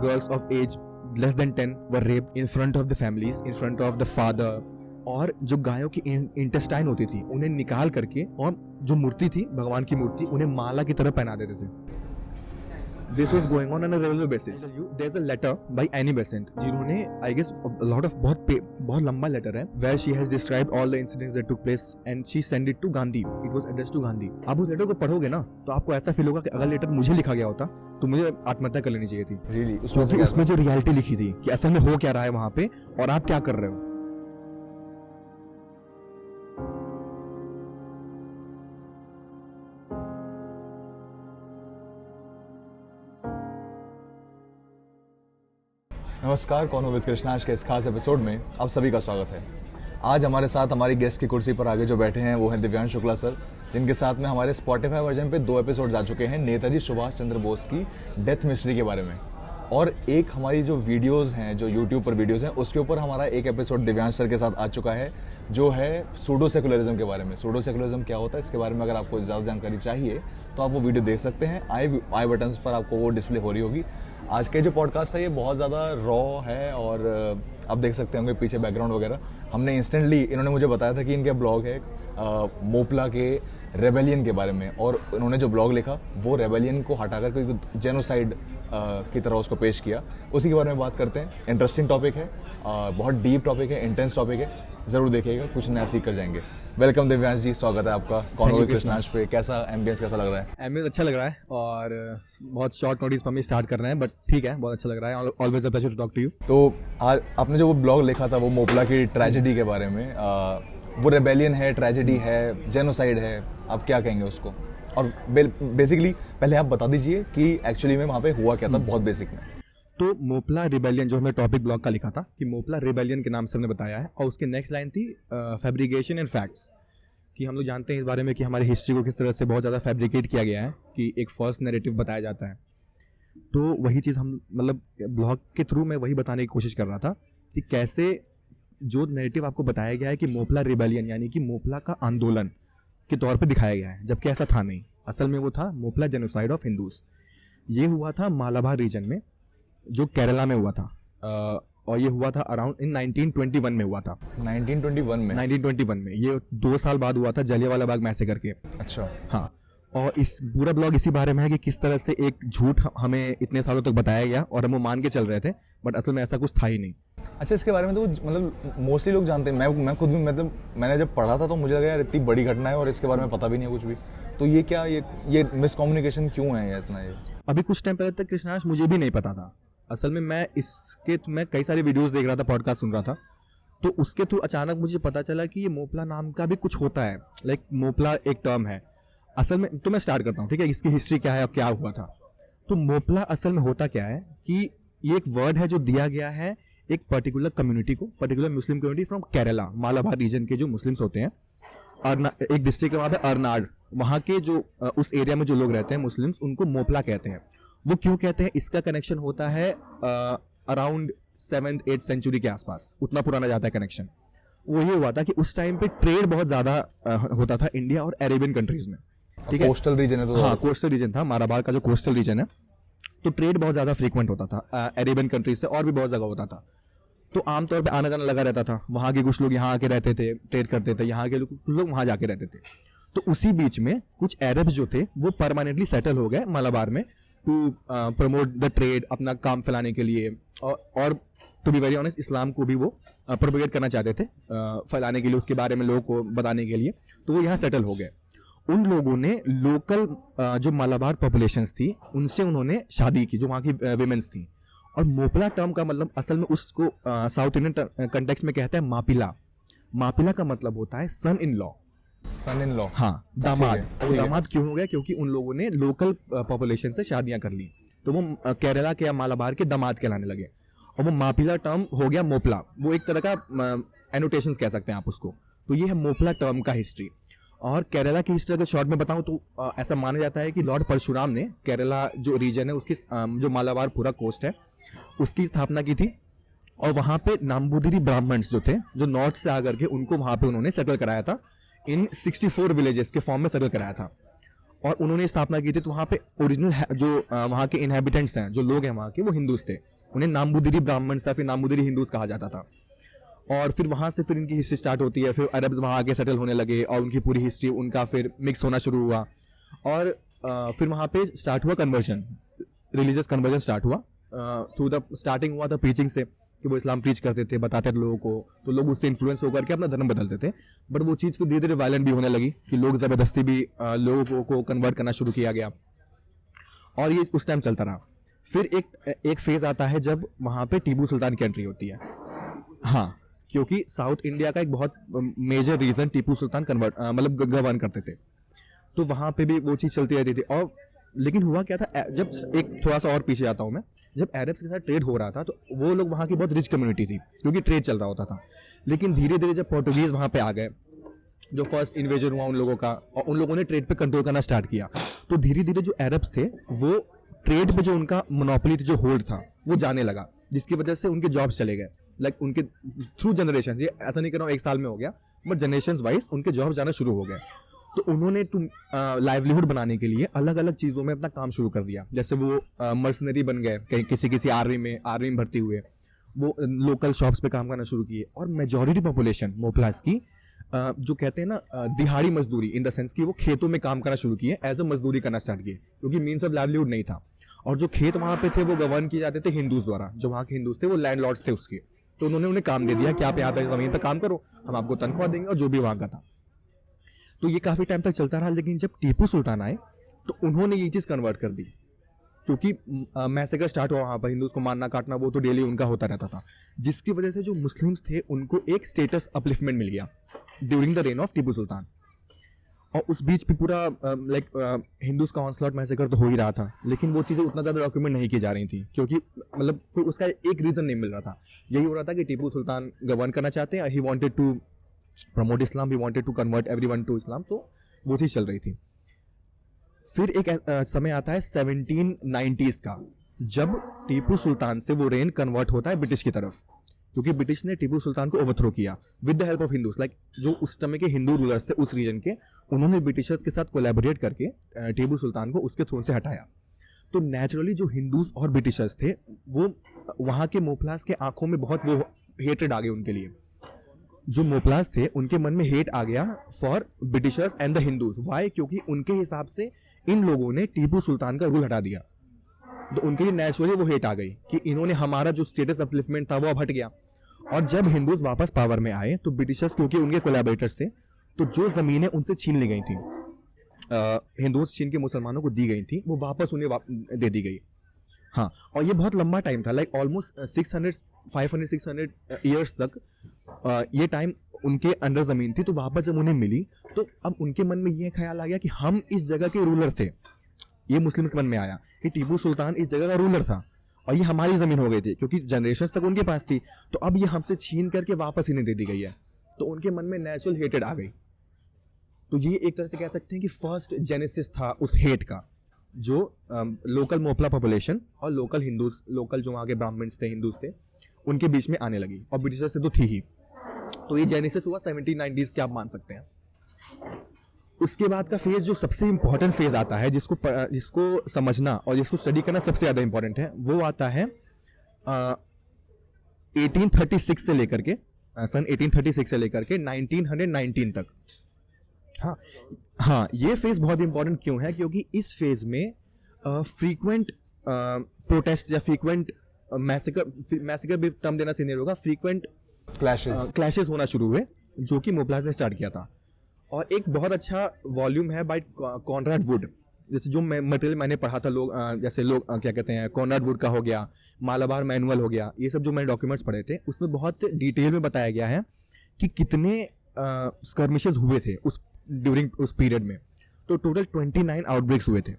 girls of age less than 10 were raped in front of the families, in front of the father. और जो गायों की intestine होती थी उन्हें निकाल करके और जो मूर्ति थी भगवान की मूर्ति उन्हें माला की तरह पहना देते थे. This was going on a regular basis. There's a letter by Annie Besant जिन्होंने I guess a lot of बहुत लंबा लेटर है where she has described all the incidents that took place and she sent it to Gandhi. It was addressed to Gandhi. आप उस letter को पढ़ोगे ना तो आपको ऐसा फील होगा कि अगर लेटर मुझे लिखा गया होता तो मुझे आत्महत्या कर लेनी चाहिए थी. Really? क्योंकि उसमें जो रियलिटी लिखी थी कि असल में हो क्या रहा है वहाँ पे और आप क्या कर रहे हो. नमस्कार, कौन हो विद कृष्णाश के इस खास एपिसोड में आप सभी का स्वागत है. आज हमारे साथ हमारी गेस्ट की कुर्सी पर आगे जो बैठे हैं वो हैं दिव्यांश शुक्ला सर, जिनके साथ में हमारे स्पॉटिफाई वर्जन पे 2 एपिसोड्स आ चुके हैं नेताजी सुभाष चंद्र बोस की डेथ मिस्ट्री के बारे में. और एक हमारी जो वीडियोस हैं, जो यूट्यूब पर वीडियोस हैं, उसके ऊपर हमारा एक एपिसोड दिव्यांश सर के साथ आ चुका है जो है सूडो सेकुलरिज्म के बारे में. सूडो सेकुलरिज्म क्या होता है इसके बारे में अगर आपको ज़्यादा जानकारी चाहिए तो आप वो वीडियो देख सकते हैं. आई बटन्स पर आपको वो डिस्प्ले हो रही होगी. आज के जो पॉडकास्ट है ये बहुत ज़्यादा रॉ है और आप देख सकते होंगे पीछे बैकग्राउंड वगैरह. हमने इंस्टेंटली इन्होंने मुझे बताया था कि इनके ब्लॉग है मोपला के रेबेलियन के बारे में, और उन्होंने जो ब्लॉग लिखा वो रेबेलियन को हटाकर कोई जेनोसाइड की तरह उसको पेश किया. उसी के बारे में बात करते हैं. इंटरेस्टिंग टॉपिक है, बहुत डीप टॉपिक है, इंटेंस टॉपिक है. ज़रूर देखिएगा, कुछ नया सीख कर जाएंगे. वेलकम दिव्यांश जी, स्वागत है आपका कौन हो विद कृष्णाश पे. कैसा एम्बियंस कैसा लग रहा है? एम्बियंस अच्छा लग रहा है और बहुत शॉर्ट नोटिस पर हम स्टार्ट कर रहे हैं, बट ठीक है, बहुत अच्छा लग रहा है. Always a pleasure to talk to you. तो आज आपने जो वो ब्लॉग लिखा था वो मोपला की ट्रेजेडी के बारे में, वो रेबेलियन है, ट्रेजेडी है, जेनोसाइड है, आप क्या कहेंगे उसको? और बेसिकली पहले आप बता दीजिए कि एक्चुअली में वहाँ पे हुआ क्या था, बहुत बेसिक में. तो मोपला रिबेलियन जो हमने टॉपिक ब्लॉग का लिखा था कि मोपला रिबेलियन के नाम से हमने बताया है, और उसकी नेक्स्ट लाइन थी फैब्रिकेशन एंड फैक्ट्स. कि हम लोग जानते हैं इस बारे में कि हमारी हिस्ट्री को किस तरह से बहुत ज़्यादा फैब्रिकेट किया गया है कि एक फर्स्ट नैरेटिव बताया जाता है. तो वही चीज़ हम मतलब ब्लॉग के थ्रू मैं वही बताने की कोशिश कर रहा था कि कैसे जो नैरेटिव आपको बताया गया है कि मोपला रिबेलियन यानी कि मोपला का आंदोलन के तौर पे दिखाया गया है, जबकि ऐसा था नहीं. असल में वो था मोपला जेनोसाइड ऑफ हिंदूज. ये हुआ था मालाबार रीजन में जो केरला में हुआ था, और ये हुआ था अराउंड इन 1921 में हुआ था. 1921 में ये 2 साल बाद हुआ था जलियांवाला बाग मैसेकर के. अच्छा. हाँ, और इस पूरा ब्लॉग इसी बारे में है कि किस तरह से एक झूठ हमें इतने सालों तक बताया गया और हम वो मान के चल रहे थे, बट असल में ऐसा कुछ था ही नहीं. अच्छा, इसके बारे में तो मतलब मोस्टली लोग जानते हैं. मैं खुद भी मतलब मैंने जब पढ़ा था तो मुझे लगा यार इतनी बड़ी घटना है और इसके बारे में पता भी नहीं है कुछ भी. तो ये क्या ये मिसकम्युनिकेशन क्यों है इतना? ये अभी कुछ टाइम पहले तक कृष्णाश मुझे भी नहीं पता था. असल में मैं कई सारे वीडियोस देख रहा था, पॉडकास्ट सुन रहा था, तो उसके थ्रू अचानक मुझे पता चला कि ये मोपला नाम का भी कुछ होता है. लाइक मोपला एक टर्म है असल में. तो मैं स्टार्ट करता हूँ, ठीक है, इसकी हिस्ट्री क्या है और क्या हुआ था. तो मोपला असल में होता क्या है कि ये एक वर्ड है जो दिया गया है एक पर्टिकुलर कम्युनिटी को, particular Muslim community from Kerala, Malabar region के जो मुस्लिम्स होते हैं. एक डिस्ट्रिक्ट है वहाँ पे अर्नाड, वहाँ के जो उस एरिया में जो लोग रहते हैं मुस्लिम्स, उनको मोपला कहते हैं. वो क्यों कहते हैं, इसका कनेक्शन होता है अराउंड 7th-8th सेंचुरी के आसपास. उतना पुराना जाता है कनेक्शन. वो ये हुआ था कि उस टाइम पे ट्रेड बहुत ज़्यादा होता था इंडिया और अरेबियन कंट्रीज में. ठीक है, कोस्टल रीजन है तो. हाँ, कोस्टल रीजन था मालाबार का जो कोस्टल रीजन है. तो ट्रेड बहुत ज़्यादा फ्रीक्वेंट होता था अरेबियन कंट्रीज से, और भी बहुत जगह होता था. तो आमतौर पे आना जाना लगा रहता था. वहाँ के कुछ लोग यहाँ आके रहते थे, ट्रेड करते थे, यहाँ के लोग वहाँ जाके रहते थे. तो उसी बीच में कुछ अरब्स जो थे वो परमानेंटली सेटल हो गए मालाबार में टू प्रमोट द ट्रेड, अपना काम फैलाने के लिए. और टू बी वेरी ऑनेस्ट इस्लाम को भी वो प्रोपेगेट करना चाहते थे, फैलाने के लिए, उसके बारे में लोगों को बताने के लिए. तो वो यहाँ सेटल हो गए. उन लोगों ने लोकल जो मालाबार पॉपुलेशंस थी उनसे उन्होंने शादी की, जो वहाँ की विमेंस थी. और मोपला टर्म का मतलब असल में उसको साउथ इंडियन कंटेक्स्ट में कहते हैं मापिला. मापिला का मतलब होता है सन इन लॉ. हाँ, दामाद. वो दामाद क्यों हो गया? क्योंकि उन लोगों ने लोकल पॉपुलेशन से शादियां कर ली, तो वो केरला के या मालाबार के दामाद कहलाने लगे. और वो मापिला टर्म हो गया मोपला. वो एक तरह का एनोटेशंस कह सकते हैं आप उसको. तो ये है मोपला टर्म का हिस्ट्री. और केरला की हिस्ट्री अगर शॉर्ट में बताऊं तो ऐसा माना जाता है कि लॉर्ड परशुराम ने केरला जो रीजन है उसकी जो मालाबार पूरा कोस्ट है उसकी स्थापना की थी. और वहाँ पे नाम्बूदिरी ब्राह्मण्स जो थे, जो नॉर्थ से आकर के, उनको वहाँ पे उन्होंने सेटल कराया था. इन 64 विलेजेस के फॉर्म में सेटल कराया था. और उन्होंने स्थापना की थी। तो वहाँ पे ओरिजिनल जो वहाँ के इनहेबिटेंट्स हैं, जो लोग हैं वहाँ के, वो हिंदूज थे। उन्हें नामबुदिरी ब्राह्मण्स या फिर नामबुदिरी हिंदूज कहा जाता था। और फिर वहाँ से फिर इनकी हिस्ट्री स्टार्ट होती है। फिर अरब्स वहाँ आके सेटल होने लगे और उनकी पूरी हिस्ट्री उनका फिर मिक्स होना शुरू हुआ। और फिर वहाँ पे स्टार्ट हुआ कन्वर्जन, रिलीजियस कन्वर्जन स्टार्ट हुआ। थ्रू द स्टार्टिंग हुआ था प्रीचिंग से, कि वो इस्लाम प्रीच करते थे, बताते थे लोगों को, तो लोग उससे इन्फ्लुएंस होकर के अपना धर्म बदलते थे। बट वो चीज़ फिर धीरे धीरे वायलेंट भी होने लगी, कि लोग ज़बरदस्ती भी लोगों को कन्वर्ट करना शुरू किया गया, और ये उस टाइम चलता रहा। फिर एक फेज़ आता है जब वहाँ पे टीपू सुल्तान की एंट्री होती है। हाँ, क्योंकि साउथ इंडिया का एक बहुत मेजर रीज़न टीपू सुल्तान मतलब गवर्न करते थे, तो वहाँ पे भी वो चीज़ चलती रहती थी। और लेकिन हुआ क्या था, जब एक थोड़ा सा और पीछे आता हूँ मैं, जब अरब्स के साथ ट्रेड हो रहा था तो वो लोग वहाँ की बहुत रिच कम्युनिटी थी, क्योंकि ट्रेड चल रहा होता था। लेकिन धीरे धीरे जब पोर्टुगीज़ वहाँ पे आ गए, जो फर्स्ट इन्वेजन हुआ उन लोगों का, और उन लोगों ने ट्रेड पे कंट्रोल करना स्टार्ट किया, तो धीरे धीरे जो अरब्स थे वो ट्रेड पे जो उनका मोनोपोली जो होल्ड था वो जाने लगा, जिसकी वजह से उनके जॉब्स चले गए। लाइक उनके थ्रू जनरेशन, ये ऐसा नहीं कर रहा हूँ एक साल में हो गया, बट जनरेशन वाइज उनके जॉब जाना शुरू हो गए। तो उन्होंने लाइवलीहुड बनाने के लिए अलग अलग चीज़ों में अपना काम शुरू कर दिया। जैसे वो मर्सनरी बन गए, कहीं किसी आर्मी में भर्ती हुए, वो लोकल शॉप्स पे काम करना शुरू किए। और मेजॉरिटी पॉपुलेशन मोपलास की जो कहते हैं ना दिहाड़ी मजदूरी, इन द सेंस कि वो खेतों में काम करना शुरू किए, एज अ मजदूरी करना स्टार्ट किए, क्योंकि मीन्स ऑफ लाइवलीहुड नहीं था। और जो खेत वहाँ पे थे वो गवर्न किए जाते थे हिंदूज द्वारा। जो वहाँ के हिंदूज थे वो लैंडलॉर्ड्स थे उसके, तो उन्होंने उन्हें काम दे दिया कि आप यहाँ पे ज़मीन पर काम करो, हम आपको तनख्वाह देंगे, और जो भी वहाँ का था। तो ये काफ़ी टाइम तक चलता रहा। लेकिन जब टीपू सुल्तान आए तो उन्होंने ये चीज़ कन्वर्ट कर दी, क्योंकि मैसेकर स्टार्ट हुआ वहाँ पर, हिंदूज को मारना काटना वो तो डेली उनका होता रहता था, जिसकी वजह से जो मुस्लिम्स थे उनको एक स्टेटस अपलिफ्टमेंट मिल गया during the reign of Tipu Sultan. और उस बीच भी पूरा हिंदूज का ऑनस्लॉट मैसेकर तो हो ही रहा था, लेकिन वो चीज़ें उतना ज़्यादा डॉक्यूमेंट नहीं की जा रही थी, क्योंकि मतलब कोई उसका एक रीज़न नहीं मिल रहा था। यही हो रहा था कि टीपू सुल्तान गवर्न करना चाहते हैं, he wanted to promote Islam, he wanted to convert everyone to Islam, तो वो चीज़ चल रही थी। फिर एक समय आता है 1790s का, जब टीपू सुल्तान से वो रेन कन्वर्ट होता है ब्रिटिश की तरफ, क्योंकि ब्रिटिश ने टीपू सुल्तान को ओवरथ्रो किया with the help of Hindus. Like जो उस समय के हिंदू रूलर्स थे उस रीजन के, उन्होंने ब्रिटिशर्स के साथ कोलैबोरेट करके टीपू सुल्तान को उसके थ्रोन से हटाया। तो नेचुरली जो हिंदूज और ब्रिटिशर्स थे वो वहाँ के मोपलास के आंखों में बहुत वो हेट्रेड आ गई उनके लिए। जो मोपलास थे उनके मन में हेट आ गया for Britishers and the Hindus. Why? क्योंकि उनके हिसाब से इन लोगों ने टीपू सुल्तान का रूल हटा दिया, तो उनके लिए नेचुरली वो हेट आ गई कि इन्होंने हमारा जो स्टेटस अपलिफ्टमेंट था वो अब हट गया। और जब हिंदूज वापस पावर में आए तो ब्रिटिशर्स, क्योंकि उनके कोलैबोरेटर्स थे, तो जो ज़मीनें उनसे छीन ली गई थी, हिंदूज छीन के मुसलमानों को दी गई थी, वो वापस उन्हें दे दी गई। हाँ, और ये बहुत लंबा टाइम था, लाइक ऑलमोस्ट 500-600 ईयर्स तक ये टाइम उनके अंडर ज़मीन थी। तो वापस जब उन्हें मिली तो अब उनके मन में ये ख्याल आ गया कि हम इस जगह के रूलर थे। ये मुस्लिम्स के मन में आया कि टीपू सुल्तान इस जगह का रूलर था और ये हमारी ज़मीन हो गई थी, क्योंकि जनरेशंस तक उनके पास थी, तो अब ये हमसे छीन करके वापस इन्हें दे दी गई है। तो उनके मन में नेचुरल हेटेड आ गई। तो ये एक तरह से कह सकते हैं कि फर्स्ट जेनेसिस था उस हेट का, जो लोकल मोपला पॉपुलेशन और लोकल हिंदूज, लोकल जो वहाँ के ब्राह्मण्स थे, हिंदूज थे, उनके बीच में आने लगी। और ब्रिटिशर्स से तो थी ही। तो ये जेनेसिस हुआ 1790s के, आप मान सकते हैं। उसके बाद का फेज जो सबसे इंपॉर्टेंट फेज आता है, जिसको समझना और जिसको स्टडी करना सबसे ज़्यादा इंपॉर्टेंट है, वो आता है 1836 से लेकर के सन 1836 से लेकर के 1919 तक। हाँ, ये फेज बहुत इंपॉर्टेंट क्यों है? क्योंकि इस फेज में फ्रीक्वेंट प्रोटेस्ट या फ्रीक्वेंट मैसेकर भी टर्म देना सीनियर होगा, फ्रीक्वेंट क्लैशेस होना शुरू हुए, जो कि मोपलास ने स्टार्ट किया था। और एक बहुत अच्छा वॉल्यूम है बाय कॉनराड वुड, जैसे जो मटेरियल मैंने पढ़ा था, जैसे लोग क्या कहते हैं, कॉनराड वुड का हो गया, मालाबार मैनुअल हो गया, ये सब जो मैंने डॉक्यूमेंट्स पढ़े थे उसमें बहुत डिटेल में बताया गया है कि कितने स्कर्मिशेस हुए थे ड्यूरिंग उस पीरियड में। तो टोटल 29 आउटब्रेक्स हुए थे,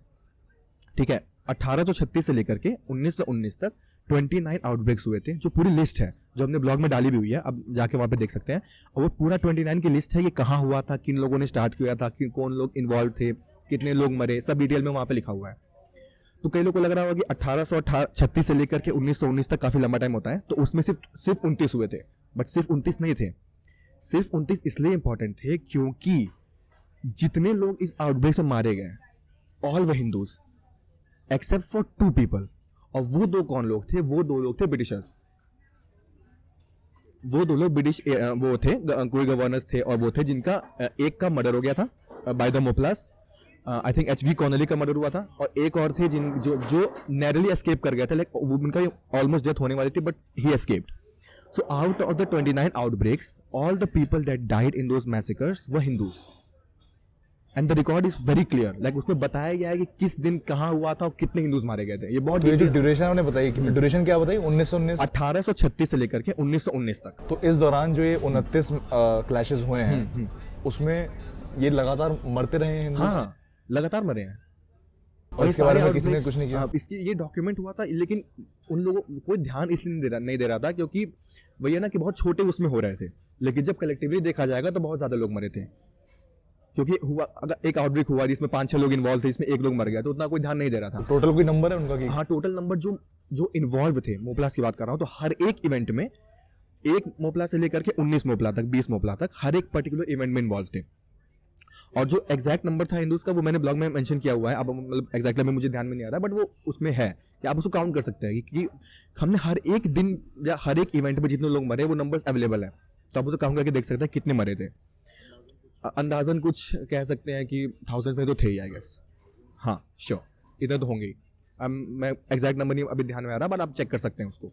ठीक है। 1836 से लेकर के 1919 तक 29 आउटब्रेक्स हुए थे, जो पूरी लिस्ट है, जो हमने ब्लॉग में डाली भी हुई है, अब जाके वहाँ पे देख सकते हैं। और वो पूरा 29 की लिस्ट है, ये कहाँ हुआ था, किन लोगों ने स्टार्ट किया था, कौन लोग इन्वॉल्व थे, कितने लोग मरे, सब डिटेल में वहाँ पे लिखा हुआ है। तो कई लोग को लग रहा होगा कि 1836 से लेकर के 1919 तक काफ़ी लंबा टाइम होता है, तो उसमें सिर्फ 29 हुए थे। बट सिर्फ 29 नहीं थे, सिर्फ 29 इसलिए इंपॉर्टेंट थे क्योंकि जितने लोग इस आउटब्रेक से मारे गए ऑल व हिंदूज एक्सेप्ट फॉर 2 पीपल। और वो 2 कौन लोग थे? वो 2 लोग थे ब्रिटिशर्स। वो 2 लोग ब्रिटिश वो थे, कोई गवर्नर्स थे, और वो थे जिनका एक का मर्डर हो गया था by the Moplahs. I think H V Conolly का मर्डर हुआ था, और एक और थे जिन जो नैरली एस्केप कर गया था, लाइक उनका ऑलमोस्ट डेथ होने वाली थी, but he escaped. So out of the 29 outbreaks, all the people that died in those massacres were Hindus, and the record is very clear. Like उसमें बताया गया है कि किस दिन कहाँ हुआ था और कितने हिंदूज मारे गए थे। ये बहुत तो ये जो ड्यूरेशन आपने बताई, ड्यूरेशन क्या बताई? 1919 1836 से लेकर के 1919 तक। तो इस दौरान जो ये 29 क्लैशेस हुए हैं, उसमें ये लगातार मरते रहे हैं हिंदू? हाँ, लगातार मरे हैं। और इसके बारे में किसी ने कुछ नहीं किया? इसकी ये डॉक्यूमेंट हुआ था, लेकिन उन लोगों कोई ध्यान इसलिए नहीं दे रहा था क्योंकि वही है ना कि बहुत छोटे उसमें हो रहे थे। लेकिन जब कलेक्टिवली देखा जाएगा तो बहुत ज्यादा लोग मरे थे, क्योंकि हुआ अगर एक आउटब्रेक हुआ जिसमें 5-6 लोग इन्वॉल्व थे, इसमें 1 लोग मर गया, तो उतना कोई ध्यान नहीं दे रहा था। टोटल कोई नंबर है उनका कि? हाँ, टोटल नंबर जो इन्वॉल्व थे, मोपलास की बात कर रहा हूँ, तो हर एक इवेंट में, एक मोपला से लेकर के 19 मोपला तक, 20 मोपला तक, हर एक पर्टिकुलर इवेंट में इन्वॉल्व थे। और जो एग्जैक्ट नंबर था हिंदूज का, वो मैंने ब्लॉग में मेंशन किया हुआ है। अब मतलब एग्जैक्टली मुझे ध्यान में नहीं आ रहा, बट वो उसमें है कि आप उसको काउंट कर सकते हैं कि हमने हर एक दिन या हर एक इवेंट में जितने लोग मरे वो नंबर्स अवेलेबल है, तो आप उसे काउंट करके देख सकते हैं कितने मरे थे। अंदाजन कुछ कह सकते हैं कि थाउजेंड्स में तो थे ही, आई गेस। हाँ, श्योर, इधर तो होंगे ही। मैं एग्जैक्ट नंबर नहीं अभी ध्यान में आ रहा, बट आप चेक कर सकते हैं उसको।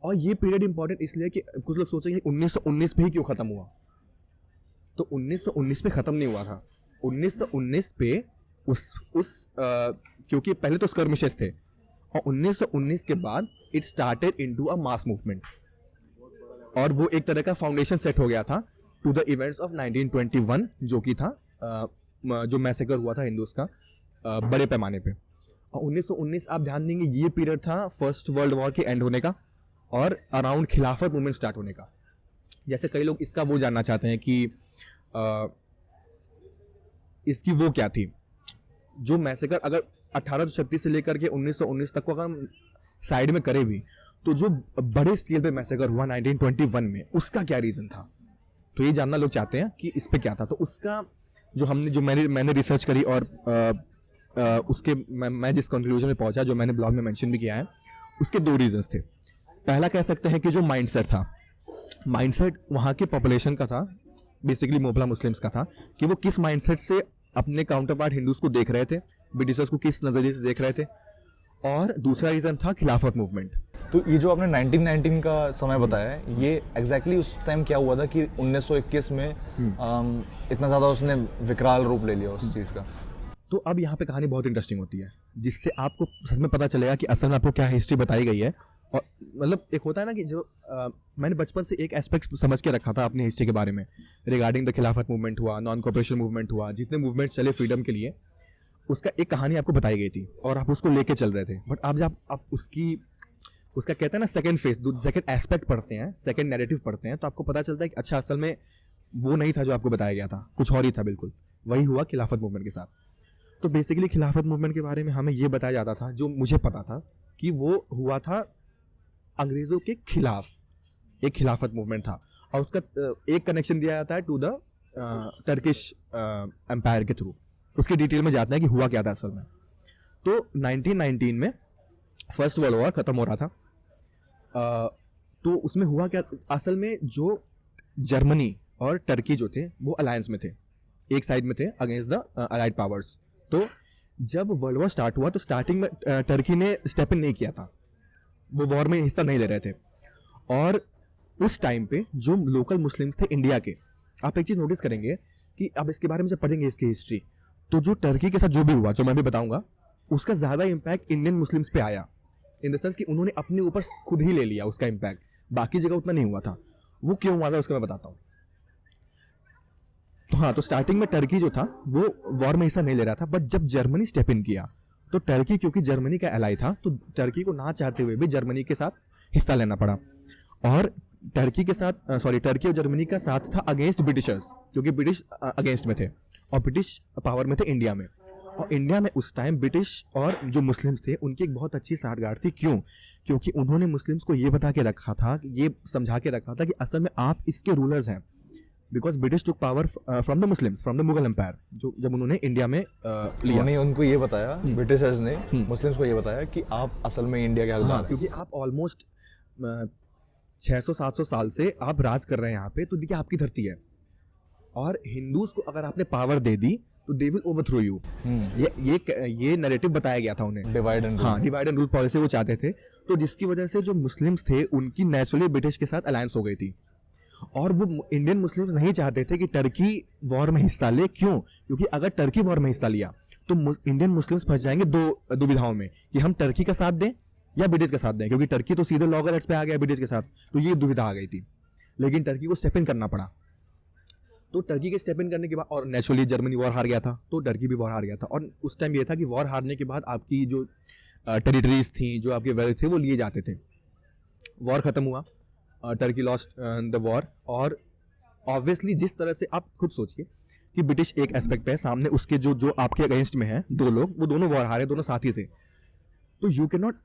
और ये पीरियड इंपॉर्टेंट इसलिए कि कुछ लोग सोचेंगे 1919 पे ही क्यों खत्म हुआ, तो 1919 पे खत्म नहीं हुआ था। 1919 पे क्योंकि पहले तो स्कर्मिशेस थे, और 1919 के बाद it started into a mass movement, और वो एक तरह का फाउंडेशन सेट हो गया था टू द इवेंट्स ऑफ 1921, जो कि था जो मैसेकर हुआ था हिंदूज का बड़े पैमाने पे। और 1919 आप ध्यान देंगे, ये पीरियड था फर्स्ट वर्ल्ड वॉर के एंड होने का और अराउंड खिलाफत मूवमेंट स्टार्ट होने का। जैसे कई लोग इसका वो जानना चाहते हैं कि इसकी वो क्या थी, जो मैसेकर अगर 1836 से लेकर के 1919 तक को अगर हम साइड में करें भी, तो जो बड़े स्केल पे मैसेकर हुआ 1921 में, उसका क्या रीजन था, तो ये जानना लोग चाहते हैं कि इस पे क्या था। तो उसका जो मैंने रिसर्च करी, और उसके मैं जिस कंक्लूजन में पहुंचा, जो मैंने ब्लॉग में मेंशन भी किया है, उसके 2 रीजंस थे। पहला कह सकते हैं कि जो माइंडसेट था, माइंडसेट वहाँ के पॉपुलेशन का था, बेसिकली मोपला मुस्लिम्स का था, कि वो किस माइंडसेट से अपने काउंटर पार्ट हिंदूज को देख रहे थे, ब्रिटिशर्स को किस नजरिए से देख रहे थे। और दूसरा रीजन था खिलाफत मूवमेंट। तो ये जो आपने 1919 का समय बताया है, ये एग्जैक्टली उस टाइम क्या हुआ था कि 1921 में इतना ज़्यादा उसने विकराल रूप ले लिया उस चीज़ का? तो अब यहाँ पे कहानी बहुत इंटरेस्टिंग होती है, जिससे आपको सच में पता चलेगा कि असल में आपको क्या हिस्ट्री बताई गई है। और मतलब एक होता है ना कि जो मैंने बचपन से एक एस्पेक्ट समझ के रखा था अपनी हिस्ट्री के बारे में, रिगार्डिंग द खिलाफत मूवमेंट हुआ, नॉन कॉपरेशन मूवमेंट हुआ, जितने मूवमेंट चले फ्रीडम के लिए, उसका एक कहानी आपको बताई गई थी और आप उसको लेके चल रहे थे। बट अब जब आप उसका कहते हैं ना सेकंड फेज, सेकंड एस्पेक्ट पढ़ते हैं, सेकंड नैरेटिव पढ़ते हैं, तो आपको पता चलता है कि अच्छा, असल में वो नहीं था जो आपको बताया गया था, कुछ और ही था बिल्कुल। वही हुआ खिलाफत मूवमेंट के साथ। तो बेसिकली खिलाफत मूवमेंट के बारे में हमें ये बताया जाता था, जो मुझे पता था, कि वो हुआ था अंग्रेज़ों के खिलाफ, एक खिलाफत मूवमेंट था। और उसका एक कनेक्शन दिया जाता है टू द टर्किश एम्पायर के थ्रू। उसकी डिटेल में जाते हैं कि हुआ क्या था असल में। तो 1919 में फर्स्ट वर्ल्ड वॉर ख़त्म हो रहा था। तो उसमें हुआ क्या, असल में जो जर्मनी और टर्की जो थे वो अलायंस में थे, एक साइड में थे अगेंस्ट द अलाइड पावर्स। तो जब वर्ल्ड वॉर स्टार्ट हुआ तो स्टार्टिंग में टर्की ने स्टेप इन नहीं किया था, वो वॉर में हिस्सा नहीं ले रहे थे। और उस टाइम पे जो लोकल मुस्लिम्स थे इंडिया के, आप एक चीज़ नोटिस करेंगे कि अब इसके बारे में जब पढ़ेंगे इसकी हिस्ट्री, तो जो टर्की के साथ जो भी हुआ, जो मैं भी बताऊंगा, उसका ज़्यादा इम्पैक्ट इंडियन मुस्लिम्स पे आया, इन द सेंस कि उन्होंने अपने ऊपर खुद ही ले लिया उसका इम्पैक्ट, बाकी जगह उतना नहीं हुआ था। वो क्यों हुआ था उसका मैं बताता हूँ। तो हाँ, तो स्टार्टिंग में टर्की जो था वो वॉर में हिस्सा नहीं ले रहा था, बट जब जर्मनी स्टेप इन किया तो टर्की, क्योंकि जर्मनी का एलाई था, तो टर्की को ना चाहते हुए भी जर्मनी के साथ हिस्सा लेना पड़ा। और टर्की और जर्मनी का साथ था अगेंस्ट ब्रिटिशर्स, क्योंकि ब्रिटिश अगेंस्ट में थे और ब्रिटिश पावर में थे इंडिया में। और इंडिया में उस टाइम ब्रिटिश और जो मुस्लिम्स थे उनकी एक बहुत अच्छी साठगांठ थी। क्यों? क्योंकि उन्होंने मुस्लिम्स को ये बता के रखा था, ये समझा के रखा था कि असल में आप इसके रूलर्स हैं, because British took power from the Muslims, from the Mughal empire, जो जब उन्होंने इंडिया में लिया। उन्होंने उनको ये बताया, ब्रिटिशर्स ने मुस्लिम्स को ये बताया कि आप असल में इंडिया के हकदार हाँ, हैं। क्योंकि आप ऑलमोस्ट 600-700 साल से आप राज कर रहे हैं यहाँ पे, तो देखिए आपकी धरती है, और हिंदूज को अगर आपने पावर दे दी तो दे विल ओवरथ्रो यू। ये नैरेटिव बताया गया था उन्हें, डिवाइड एंड हाँ, डिवाइड एंड रूल पॉलिसी वो चाहते थे। तो जिसकी वजह से जो मुस्लिम्स थे उनकी नेचुरली ब्रिटिश के साथ अलायंस हो गई थी, और वो इंडियन मुस्लिम्स नहीं चाहते थे कि टर्की वॉर में हिस्सा ले। क्यों? क्योंकि अगर टर्की वॉर में हिस्सा लिया तो इंडियन मुस्लिम्स फंस जाएंगे दो दुविधाओं में, कि हम टर्की का साथ दें या ब्रिटिश का साथ दें, क्योंकि टर्की तो सीधे लॉगरहाट्स पे आ गया ब्रिटिश के साथ, तो ये दुविधा आ गई थी। लेकिन टर्की को स्टेप इन करना पड़ा। तो टर्की के स्टेप इन करने के बाद, और नेचुरली जर्मनी वॉर हार गया था, तो टर्की भी वॉर हार गया था। और उस टाइम ये था कि वॉर हारने के बाद आपकी जो टेरिटरीज थी, जो आपके वेल्थ थे, वो लिए जाते थे। वॉर खत्म हुआ, टर्की लॉस्ट द वॉर, और ऑब्वियसली जिस तरह से आप खुद सोचिए कि ब्रिटिश एक एस्पेक्ट पे है, सामने उसके जो आपके अगेंस्ट में है दो लोग, वो दोनों वॉर हारे, दोनों साथी थे। तो you can not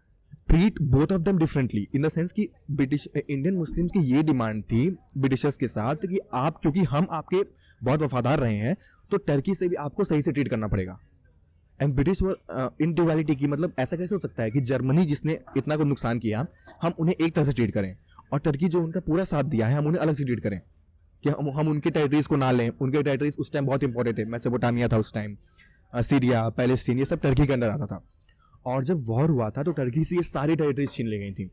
treat both of them differently, in the sense कि ब्रिटिश इंडियन मुस्लिम्स की ये डिमांड थी ब्रिटिशर्स के साथ कि आप, क्योंकि हम आपके बहुत वफादार रहे हैं, तो टर्की से भी आपको सही से ट्रीट करना पड़ेगा। एंड ब्रिटिश इन ड्युअलिटी की, मतलब ऐसा कैसे हो सकता है कि जर्मनी जिसने इतना को नुकसान किया, हम उन्हें एक तरह से ट्रीट करें, और टर्की जो उनका पूरा साथ दिया है हम उन्हें अलग से ट्रीट करें, कि हम उनके टेरिटरीज को ना लें। उनके टेरिटरीज उस टाइम बहुत इंपॉर्टेंट थे, मेसोपोटामिया था उस टाइम, सीरिया, पैलेस्टीन, ये सब टर्की के अंदर आता था। और जब वॉर हुआ था तो टर्की से ये सारी टेरिटरीज छीन ली गई थी।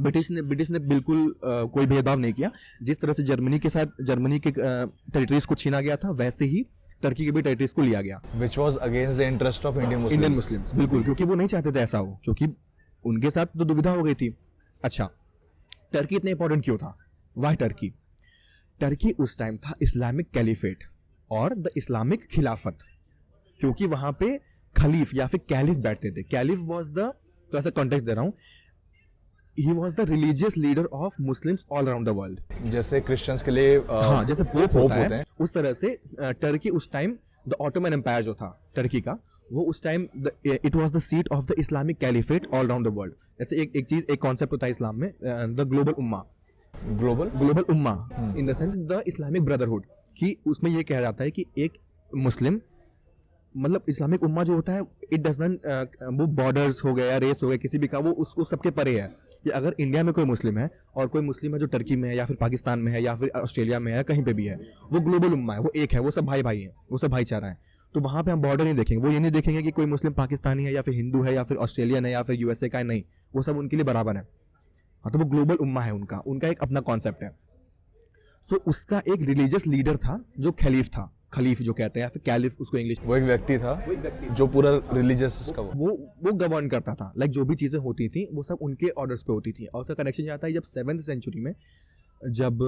ब्रिटिश ने बिल्कुल कोई भेदभाव नहीं किया। जिस तरह से जर्मनी के टेरिटरीज को छीना गया था, वैसे ही टर्की के भी टेरिटरीज को लिया गया, which was against the interest of Indian Muslims. बिल्कुल, क्योंकि वो नहीं चाहते थे ऐसा हो, क्योंकि उनके साथ तो दुविधा हो गई थी। अच्छा, टर्की इतना इंपॉर्टेंट क्यों था? Why Turkey? टर्की उस टाइम था इस्लामिक कैलिफेट और द इस्लामिक खिलाफत, क्योंकि वहां पे खलीफ या फिर कैलिफ बैठते थे। कैलिफ वाज द, तो ऐसा कॉन्टेक्स्ट दे रहा हूं, ही was the religious leader of Muslims all around the world. जैसे क्रिश्चियंस के लिए हाँ, जैसे पोप होता होते है, हैं। उस तरह से टर्की उस टाइम, द ऑटोमन एम्पायर जो था टर्की का, वो उस time it was the seat of the Islamic caliphate all around the world. जैसे एक कॉन्सेप्ट होता है इस्लाम में, the global Umma, global Umma in the sense the Islamic brotherhood, कि उसमें ये कहा जाता है कि एक मुस्लिम, मतलब इस्लामिक उम्मा जो होता है, इट डजंट, वो बॉर्डर्स हो गया, रेस हो गया, किसी भी का, वो उसको सबके परे है। कि अगर इंडिया में कोई मुस्लिम है और कोई मुस्लिम है जो टर्की में है या फिर पाकिस्तान में है या फिर ऑस्ट्रेलिया में है, कहीं पे भी है, वो ग्लोबल उम्मा है, वो एक है, वो सब भाई भाई हैं, वो सब भाईचारा है। तो वहाँ पे हम बॉर्डर नहीं देखेंगे, वो ये नहीं देखेंगे कि कोई मुस्लिम पाकिस्तानी है या फिर हिंदू है या फिर ऑस्ट्रेलियन है या फिर यूएसए का है, नहीं, वो सब उनके लिए बराबर है। हाँ, तो वो ग्लोबल उम्मा है, उनका एक अपना कॉन्सेप्ट है। सो उसका एक रिलीजियस लीडर था जो खलीफ था, खलीफ जो कहते हैं, या फिर कैलिफ उसको इंग्लिश, वो एक व्यक्ति था जो पूरा रिलीजियस उसका वो गवर्न करता था। लाइक जो भी चीज़ें होती थी वो सब उनके ऑर्डर्स पे होती थी। और उसका कनेक्शन जाता है जब 7th सेंचुरी में, जब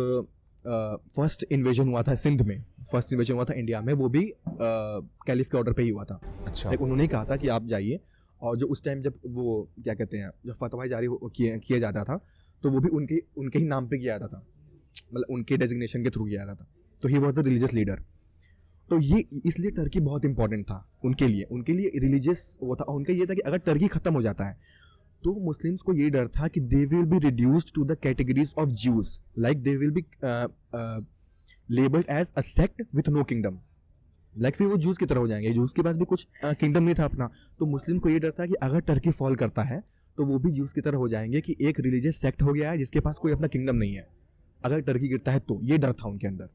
फर्स्ट इन्वेजन हुआ था सिंध में, फर्स्ट इन्वेजन हुआ था इंडिया में, वो भी कैलिफ के ऑर्डर पे ही हुआ था। अच्छा, लाइक उन्होंने कहा था कि आप जाइए, और जो उस टाइम जब वो क्या कहते हैं, जब फतवा जारी किया जाता था, तो वो भी उनके ही नाम पे किया जाता था, मतलब उनके डेजिग्नेशन के थ्रू किया जाता था। तो he was the religious leader. तो ये इसलिए टर्की बहुत इंपॉर्टेंट था उनके लिए रिलीजियस वो था। उनका ये था कि अगर टर्की खत्म हो जाता है तो मुस्लिम्स को ये डर था कि they will be reduced to the categories of Jews, like they will be labelled as a sect with no kingdom. Like फिर वो जूस की तरह हो जाएंगे, जूस के पास भी कुछ किंगडम नहीं था अपना। तो मुस्लिम को ये डर था कि अगर टर्की फॉल करता है तो वो भी जूस की तरह हो जाएंगे, कि एक रिलीजियस सेक्ट हो गया है जिसके पास कोई अपना किंगडम नहीं है अगर टर्की गिरता है। तो ये डर था उनके अंदर।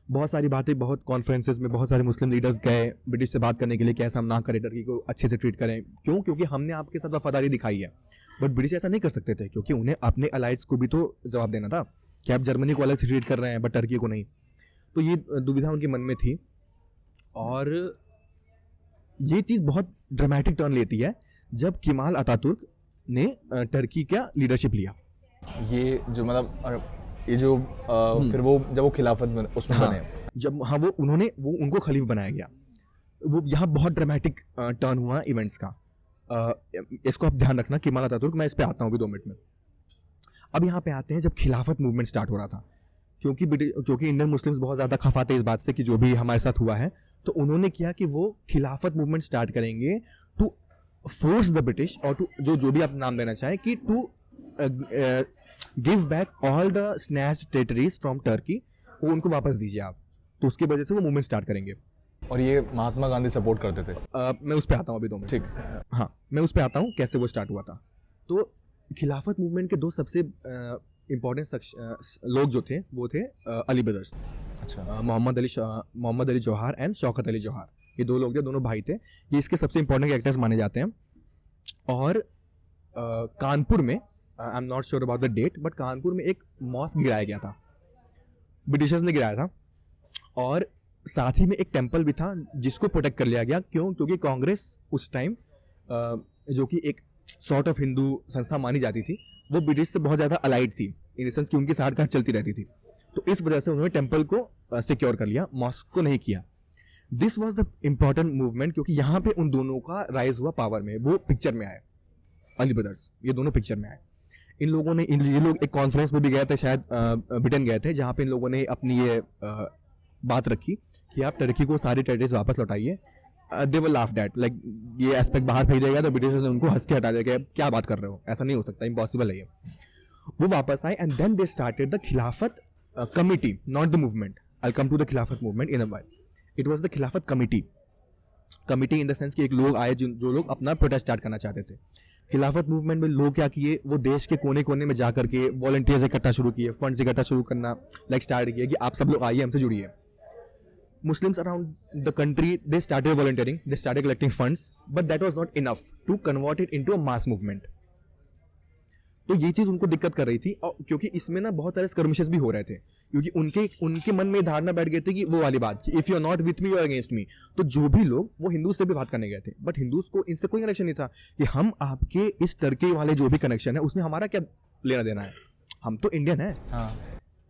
बहुत सारी बातें, बहुत कॉन्फ्रेंसेस में बहुत सारे मुस्लिम लीडर्स गए ब्रिटिश से बात करने के लिए कि ऐसा हम ना करें, टर्की को अच्छे से ट्रीट करें। क्यों? क्योंकि हमने आपके साथ वफादारी दिखाई है। बट ब्रिटिश ऐसा नहीं कर सकते थे, क्योंकि उन्हें अपने अलाइज को भी तो जवाब देना था कि आप जर्मनी को अलग से ट्रीट कर रहे हैं बट टर्की को नहीं। तो ये दुविधा उनके मन में थी, और ये चीज़ बहुत ड्रामेटिक टर्न लेती है जब केमाल अतातुर्क ने टर्की का लीडरशिप लिया। ये जो मतलब ये जो फिर वो जब वो खिलाफत में उसमें बने, जब हाँ वो उनको खलीफ बनाया गया, वो यहाँ बहुत ड्रामेटिक टर्न हुआ इवेंट्स का। इसको आप ध्यान रखना, केमाल अतातुर्क, मैं इस पे आता हूँ अभी 2 मिनट में। अब यहाँ पे आते हैं जब खिलाफत मूवमेंट स्टार्ट हो रहा था, क्योंकि इंडियन मुस्लिम्स बहुत ज़्यादा खफा थे इस बात से कि जो भी हमारे साथ हुआ है, तो उन्होंने किया कि वो खिलाफत मूवमेंट स्टार्ट करेंगे टू फोर्स द ब्रिटिश, और टू जो भी आप नाम देना चाहें, कि to give back all the snatched territories from Turkey वो उनको वापस दीजिए आप, तो उसकी वजह से वो मूवमेंट स्टार्ट करेंगे। और ये महात्मा गांधी सपोर्ट करते थे। मैं उस पर आता हूँ अभी 2 मिनट। ठीक। हाँ, मैं उस पर आता हूँ कैसे वो स्टार्ट हुआ था। तो खिलाफत मूवमेंट के 2 सबसे इम्पोर्टेंट लोग जो थे वो थे अली ब्रदर्स, अच्छा। मोहम्मद अली जौहर एंड शौकत अली जौहर। ये 2 लोग थे, दोनों भाई थे, ये इसके सबसे इंपॉर्टेंट कैरेक्टर्स माने जाते हैं। और कानपुर में, I am not sure about the date, but Kanpur में एक मॉस्क गिराया गया था, ब्रिटिशर्स ने गिराया था। और साथ ही में एक टेम्पल भी था जिसको प्रोटेक्ट कर लिया गया। क्यों? क्योंकि कांग्रेस उस टाइम जो कि एक सॉर्ट ऑफ हिंदू संस्था मानी जाती थी, वो ब्रिटिश से बहुत ज़्यादा अलाइड थी, इन द सेंस कि उनकी साठ गांठ चलती रहती थी। तो इस वजह से उन्होंने टेम्पल को सिक्योर कर लिया, मॉस्क को नहीं किया। This was the important movement, क्योंकि यहाँ पे उन दोनों का राइज हुआ पावर में, वो पिक्चर में आए, अली ब्रदर्स, ये दोनों पिक्चर में आए। इन लोगों ने ये लोग एक कॉन्फ्रेंस में भी गए थे, शायद ब्रिटेन गए थे, जहाँ पे इन लोगों ने अपनी ये बात रखी कि आप टर्की को सारी टेरिटरीज वापस लौटाइए। दे वर लाफ्ड एट, लाइक ये एस्पेक्ट बाहर भेजा गया तो ब्रिटिशर्स ने उनको हंस के हटा दिया, क्या बात कर रहे हो, ऐसा नहीं हो सकता, इम्पॉसिबल है ये। वो वापस आए and then they started the Khilafat committee, not the movement. I come to the Khilafat movement in a while. It was the Khilafat committee in the sense कि एक लोग आए जो लोग अपना प्रोटेस्ट स्टार्ट करना चाहते थे। खिलाफत मूवमेंट में लोग क्या किए, वो देश के कोने कोने में जा करके वॉलंटियर्स इकट्ठा शुरू किए, फंड्स इकट्ठा शुरू करना लाइक स्टार्ट किया कि आप सब लोग आइए, हमसे जुड़िए। Muslims around the country, they started volunteering, they started collecting funds, but that was not enough to convert it into a mass movement. तो ये चीज़ उनको दिक्कत कर रही थी, और क्योंकि इसमें ना बहुत सारे स्कर्मिशेस भी हो रहे थे, क्योंकि उनके मन में धारणा बैठ गई थी कि वो वाली बात कि if you are not with me you are against me. तो जो भी लोग वो हिंदू से भी बात करने गए थे, बट हिंदूज को इनसे कोई कनेक्शन नहीं था कि हम आपके इस टर्की वाले जो भी कनेक्शन है उसमें हमारा क्या लेना देना है, हम तो इंडियन है। हाँ।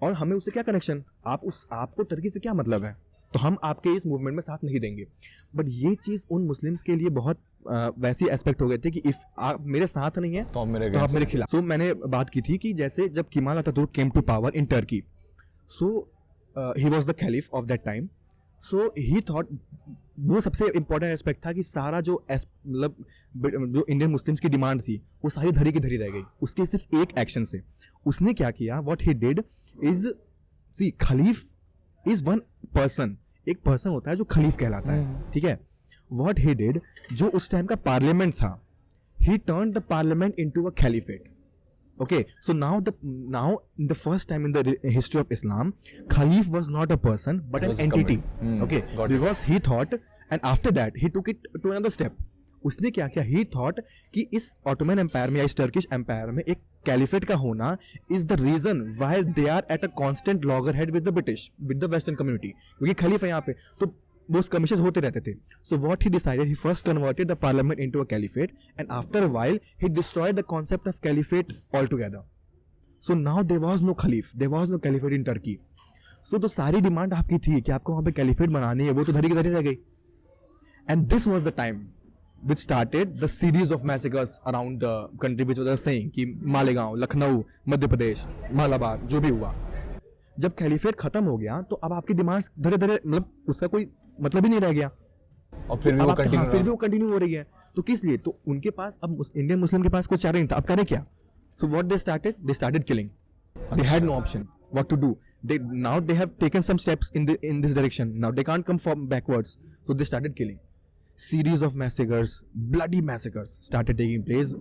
और हमें उससे क्या कनेक्शन, आपको टर्की से क्या मतलब है, तो हम आपके इस मूवमेंट में साथ नहीं देंगे। बट ये चीज़ उन मुस्लिम्स के लिए बहुत वैसी एस्पेक्ट हो गए थे कि इफ आप मेरे साथ नहीं है तो आप मेरे खिलाफ। सो मैंने बात की थी कि जैसे जब Kemal Ataturk came to power in Turkey, so he was the khalif of that time. So he thought, वो सबसे इंपॉर्टेंट एस्पेक्ट था कि सारा जो मतलब जो इंडियन मुस्लिम्स की डिमांड थी वो सारी धरी की धरी रह गई उसके सिर्फ एक एक्शन से। उसने क्या किया, what he did is, see khalif is one person, एक पर्सन होता है जो खलीफ कहलाता है, ठीक है। व्हाट ही डिड, जो उस टाइम का पार्लियामेंट था, ही turned the parliament into a caliphate. Okay, so now the first time in the history of Islam, Khalif was not a person but an entity. Okay, because he thought, and after that he took it to another step. उसने क्या किया, he thought कि इस Ottoman empire में या इस Turkish empire में एक कैलिफेट का होना is the reason why they are at a constant loggerhead with the British, with the Western community. क्योंकि खलीफ है यहाँ पे, तो वो skirmishes होते रहते थे. So what he decided, he first converted the parliament into a caliphate, and after a while he destroyed the concept of caliphate altogether. So now there was no khalif, there was no caliphate in Turkey. So तो सारी demand आपकी थी कि आपको वहाँ पे caliphate बनानी है, वो तो धरी की धरी रह गई. And this was the time which started the series of massacres around the country, which was saying कि मालेगांव, लखनऊ, मध्य प्रदेश, मालाबार, जो भी हुआ. जब कैलिफेट खत्म हो गया तो अब आपकी डिमांड्स धीरे धीरे, मतलब उसका कोई मतलब ही नहीं रह गया, और फिर भी वो कंटिन्यू हो रही है. तो किस लिए, तो उनके पास अब इंडियन मुस्लिम के पास कोई चारा नहीं था, अब करें क्या. So what they started killing. They had no option what to do. Now they have taken some steps in this direction. Now they can't come from backwards. So they started killing. Series of massacres, bloody massacres started taking place.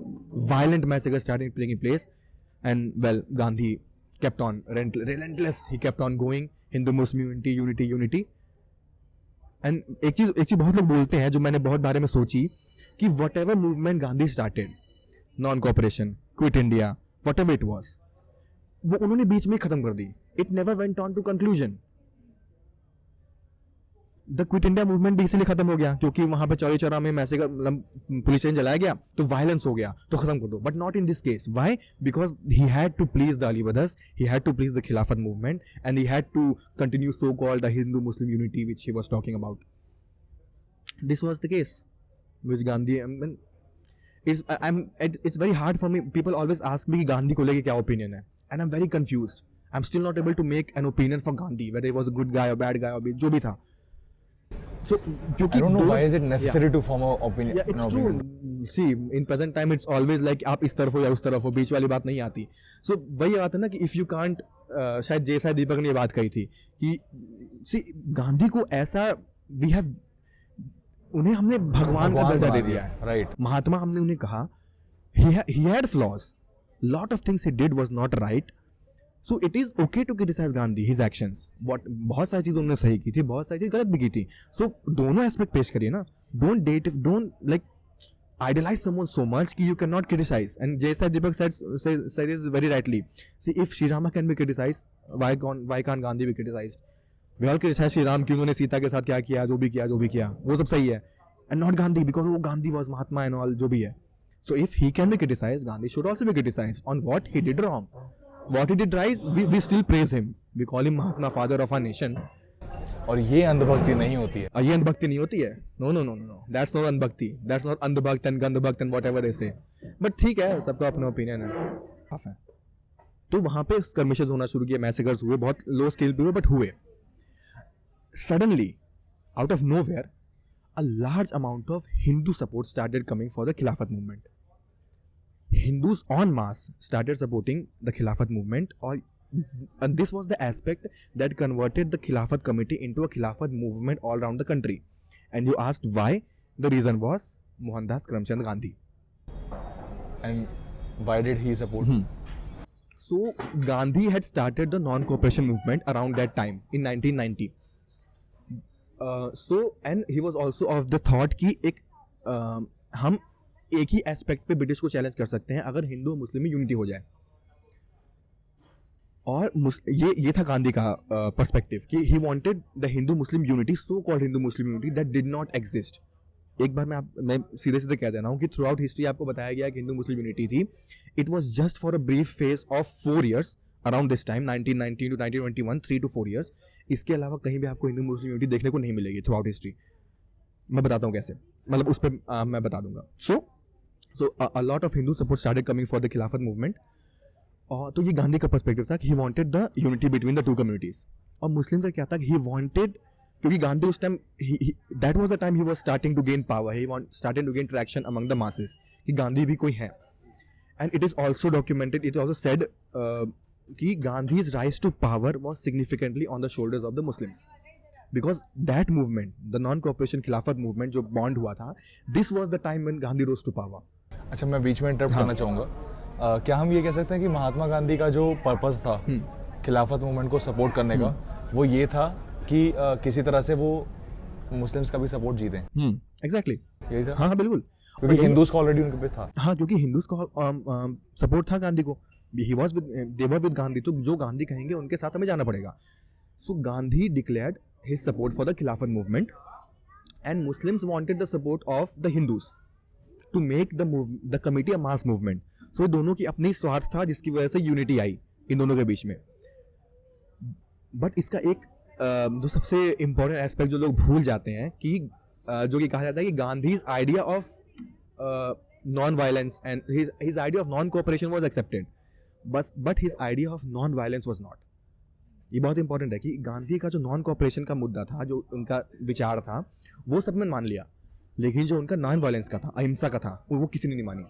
Violent massacres started taking place. And well, Gandhi kept on relentless. He kept on going. Hindu-Muslim unity. And एक चीज बहुत लोग बोलते हैं जो मैंने बहुत बारे में सोची कि whatever movement Gandhi started, non-cooperation, quit India, whatever it was, वो उन्होंने बीच में खत्म कर दी. It never went on to conclusion. The quit India movement भी इसीलिए खत्म हो गया क्योंकि वहां पे चौरी चौरा में मैसेज पुलिस स्टेशन जलाया गया तो वायलेंस हो गया, तो खत्म कर दो. But not in this case. Why? Because he had to please the Ali brothers, he had to please the Khilafat movement, and he had to continue so called the Hindu Muslim unity which he was talking about. This was the case which Gandhi, it's very hard for me. People always ask me कि गांधी को लेके क्या opinion है, and I'm very confused. I'm still not able to make an opinion for Gandhi, whether he was a good guy or bad guy or जो भी था. So क्योंकि I don't know why is it necessary to form an opinion. Yeah, it's true. See, in present time it's always like आप इस तरफ हो या उस तरफ हो, बीच वाली बात नहीं आती. So वही बात है ना कि if you can't शायद जैसा दीपक ने ये बात कही थी कि सी गांधी को ऐसा वी हैव उन्हें हमने भगवान का दर्जा दे दिया है, राइट। महात्मा हमने उन्हें कहा he had flaws, lot of things he did was not right, so it is okay to criticize Gandhi his actions, what बहुत सारी चीज़ उन्होंने सही की थी, बहुत सारी चीज़ गलत भी की थी, so दोनों एस्पेक्ट पेश करिए ना, don't like idolize someone so much कि you cannot criticize, and जैसा दीपक said is very rightly, see if Shri Rama can be criticized, why can't Gandhi be criticized? We all criticize Shri Ram कि उन्होंने सीता के साथ क्या किया, जो भी किया वो सब सही है, and not Gandhi because वो Gandhi was Mahatma and all जो भी है. So if he can be criticized, Gandhi should also be criticized on what he did wrong. What he did right, we still praise him. We call him Mahatma, father of our nation. और ये अंधभक्ति नहीं होती है। ये अंधभक्ति नहीं होती है। No. That's not अंधभक्ति. That's not अंधभक्त and गंधभक्त and whatever they say. But ठीक है, सबका अपना ओपिनियन है। तो वहाँ पे skirmishes होना शुरू किए, मैसेकर्स हुए, बहुत लो स्केल पे हुए, बट हुए। Suddenly, out of nowhere, a large amount of Hindu support started coming for the Khilafat movement. Hindus en masse started supporting the Khilafat movement, and this was the aspect that converted the Khilafat committee into a Khilafat movement all around the country. And you asked why? The reason was Mohandas Karamchand Gandhi. And why did he support? So Gandhi had started the non-cooperation movement around that time in 1990. And he was also of the thought कि हम एक ही aspect पे British को challenge कर सकते हैं अगर हिंदू और मुस्लिम में यूनिटी हो जाए, और ये था गांधी का पर्सपेक्टिव कि he wanted the Hindu Muslim unity, so called Hindu Muslim unity that did not exist. एक बार मैं सीधे कह देना हूँ कि थ्रू आउट हिस्ट्री आपको बताया गया कि हिंदू मुस्लिम यूनिटी थी. It was just for a brief phase of 4 years around this time 1919 to 1921, 3 to 4 years. इसके अलावा कहीं भी आपको हिंदू मुस्लिम यूनिटी देखने को नहीं मिलेगी थ्रू आउट हिस्ट्री. मैं बताता हूँ कैसे, मतलब उस पर मैं बता दूंगा. So a lot of Hindu support started coming for the Khilafat movement. तो ये गांधी का पर्सपेक्टिव था कि he wanted the unity between the two communities. और मुस्लिम का क्या था, he wanted, क्योंकि गांधी उस time that was the time he was starting to gain power, started to gain traction among the masses कि गांधी भी कोई है. And it is also documented, it is also said कि Gandhi's rise to power was significantly on the shoulders of the Muslims. Because that movement, the non-cooperation Khilafat movement जो bond हुआ था, this was the time when Gandhi rose to power. अच्छा, मैं बीच में interrupt करना चाहूँगा. क्या हम ये कह सकते हैं कि महात्मा गांधी का जो पर्पस था खिलाफत मूवमेंट को सपोर्ट करने का, वो ये था कि किसी तरह से वो मुस्लिम्स का भी सपोर्ट जीतें? एग्जैक्टली, यही था. हाँ बिल्कुल, क्योंकि हिंदूज का ऑलरेडी उनके पे था. हाँ, क्योंकि हिंदूज का सपोर्ट था गांधी को, they were with गांधी, तो जो गांधी कहेंगे उनके साथ हमें जाना पड़ेगा. So Gandhi declared his support for the Khilafat movement, and Muslims wanted the support of the Hindus to make the committee a mass movement. So दोनों की अपनी स्वार्थ था जिसकी वजह से यूनिटी आई इन दोनों के बीच में. बट इसका एक जो सबसे इम्पोर्टेंट एस्पेक्ट जो लोग भूल जाते हैं कि जो कि कहा जाता है कि Gandhi's idea of non violence and his idea of non cooperation was accepted, but his idea of non violence was not. ये बहुत इंपॉर्टेंट है कि गांधी का जो नॉन कोऑपरेशन का मुद्दा था, जो उनका विचार था, वो सब ने मान लिया, लेकिन जो उनका नॉन वायलेंस का था, अहिंसा का था, वो किसी ने नहीं मानी.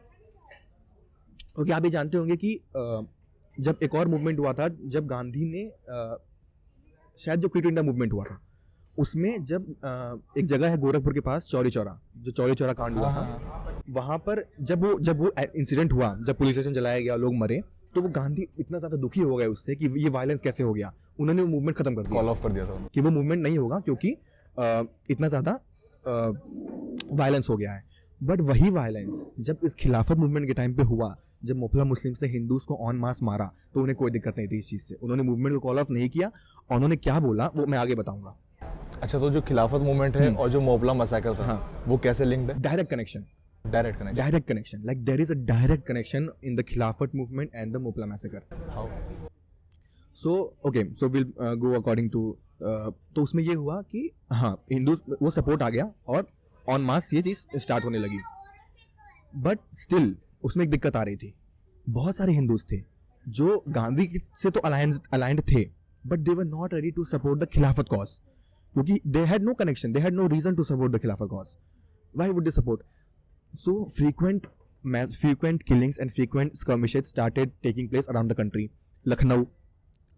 क्योंकि आप ये जानते होंगे कि जब एक और मूवमेंट हुआ था, जब गांधी ने शायद जो क्विट इंडिया मूवमेंट हुआ था, उसमें जब एक जगह है गोरखपुर के पास चौरी चौरा, जो चौरी चौरा कांड हुआ था, वहाँ पर जब वो इंसिडेंट हुआ, जब पुलिस स्टेशन जलाया गया, लोग मरे, तो वो गांधी इतना ज़्यादा दुखी हो गए उससे कि ये वायलेंस कैसे हो गया. उन्होंने वो मूवमेंट खत्म कर दिया, कॉल ऑफ कर दिया था कि वो मूवमेंट नहीं होगा क्योंकि इतना ज़्यादा वायलेंस हो गया है. बट वही वायलेंस जब इस खिलाफत मूवमेंट के टाइम पे हुआ, जब मोपला मुस्लिम्स ने हिंदूज को ऑन मास मारा, तो उन्हें कोई दिक्कत नहीं थी इस चीज़ से. उन्होंने मूवमेंट को कॉल ऑफ नहीं किया, और उन्होंने क्या बोला वो मैं आगे बताऊंगा. अच्छा, तो जो खिलाफत मूवमेंट है और जो मोपला मैसेकर था, वो कैसे लिंक्ड है? Direct connection. Like there is a direct connection in the Khilafat movement and the Mopla massacre. How? So we'll go according to तो उसमें ये हुआ कि हाँ, हिंदू वो सपोर्ट आ गया और ऑन मास ये चीज़ स्टार्ट होने लगी. बट स्टिल उसमें एक दिक्कत आ रही थी. बहुत सारे हिंदूज थे जो गांधी से तो अलाइंड थे, but they were not ready to support the Khilafat cause, क्योंकि they had no connection, they had no reason to support the Khilafat cause. Why would they support? So frequent killings and frequent skirmishes started taking place around the country. Lucknow,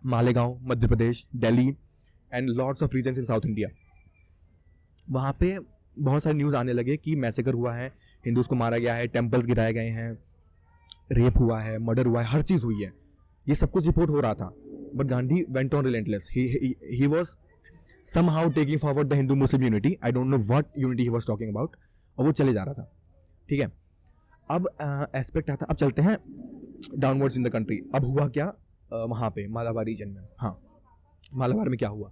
Malegaon Madhya Pradesh, Delhi and lots of regions in South India. वहाँ पे बहुत सारे news आने लगे कि massacre हुआ है, Hindus को मारा गया है, टेम्पल्स गिराए गए हैं, रेप हुआ है, मर्डर हुआ है, हर चीज़ हुई है, ये सब कुछ रिपोर्ट हो रहा था। But Gandhi went on relentless, he was somehow taking forward the Hindu Muslim unity. I don't know what unity he was talking about, और वो चले जा रहा था। ठीक है, अब एस्पेक्ट आता, अब चलते हैं डाउनवर्ड्स इन द कंट्री। अब हुआ क्या वहाँ पे मालाबार रीजन में? हाँ, मालाबार में क्या हुआ?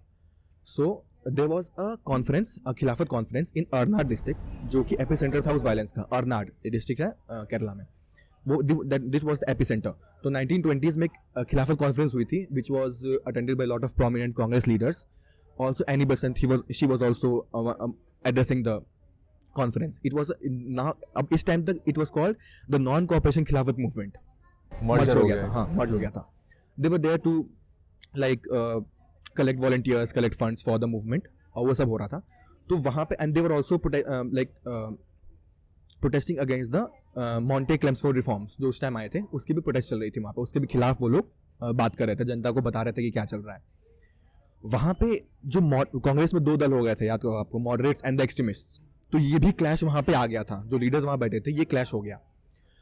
So there was a conference, a Khilafat conference in Arnad district, जो कि एपिसेंटर था उस वायलेंस का। अर्नाड डिस्ट्रिक्ट है केरला में, वो दिस वाज द एपिसेंटर। तो 1920s में खिलाफत कॉन्फ्रेंस हुई थी, which was attended by lot of prominent Congress leaders. Also Annie Besant, she was also addressing the conference. It was now अब इस टाइम तक it was called the non-cooperation खिलाफत movement. मर्ज हो गया था, हाँ मर्ज हो गया था। They were there to like collect volunteers, collect funds for the movement, और वो सब हो रहा था। तो वहाँ पे and they were also protesting against the Monte Chelmsford reforms, जो उस टाइम आए थे, उसकी भी प्रोटेस्ट चल रही थी वहाँ पे, उसके भी खिलाफ वो लोग बात कर रहे थे, जनता को बता रहे थे कि क्या चल रहा है वहाँ पे। जो कांग्रेस में दो दल हो गए थे, याद करो आपको, मॉडरेट्स एंड द एक्सट्रीमिस्ट्स। तो ये भी क्लैश वहाँ पे आ गया था, जो लीडर्स वहाँ बैठे थे, ये क्लैश हो गया।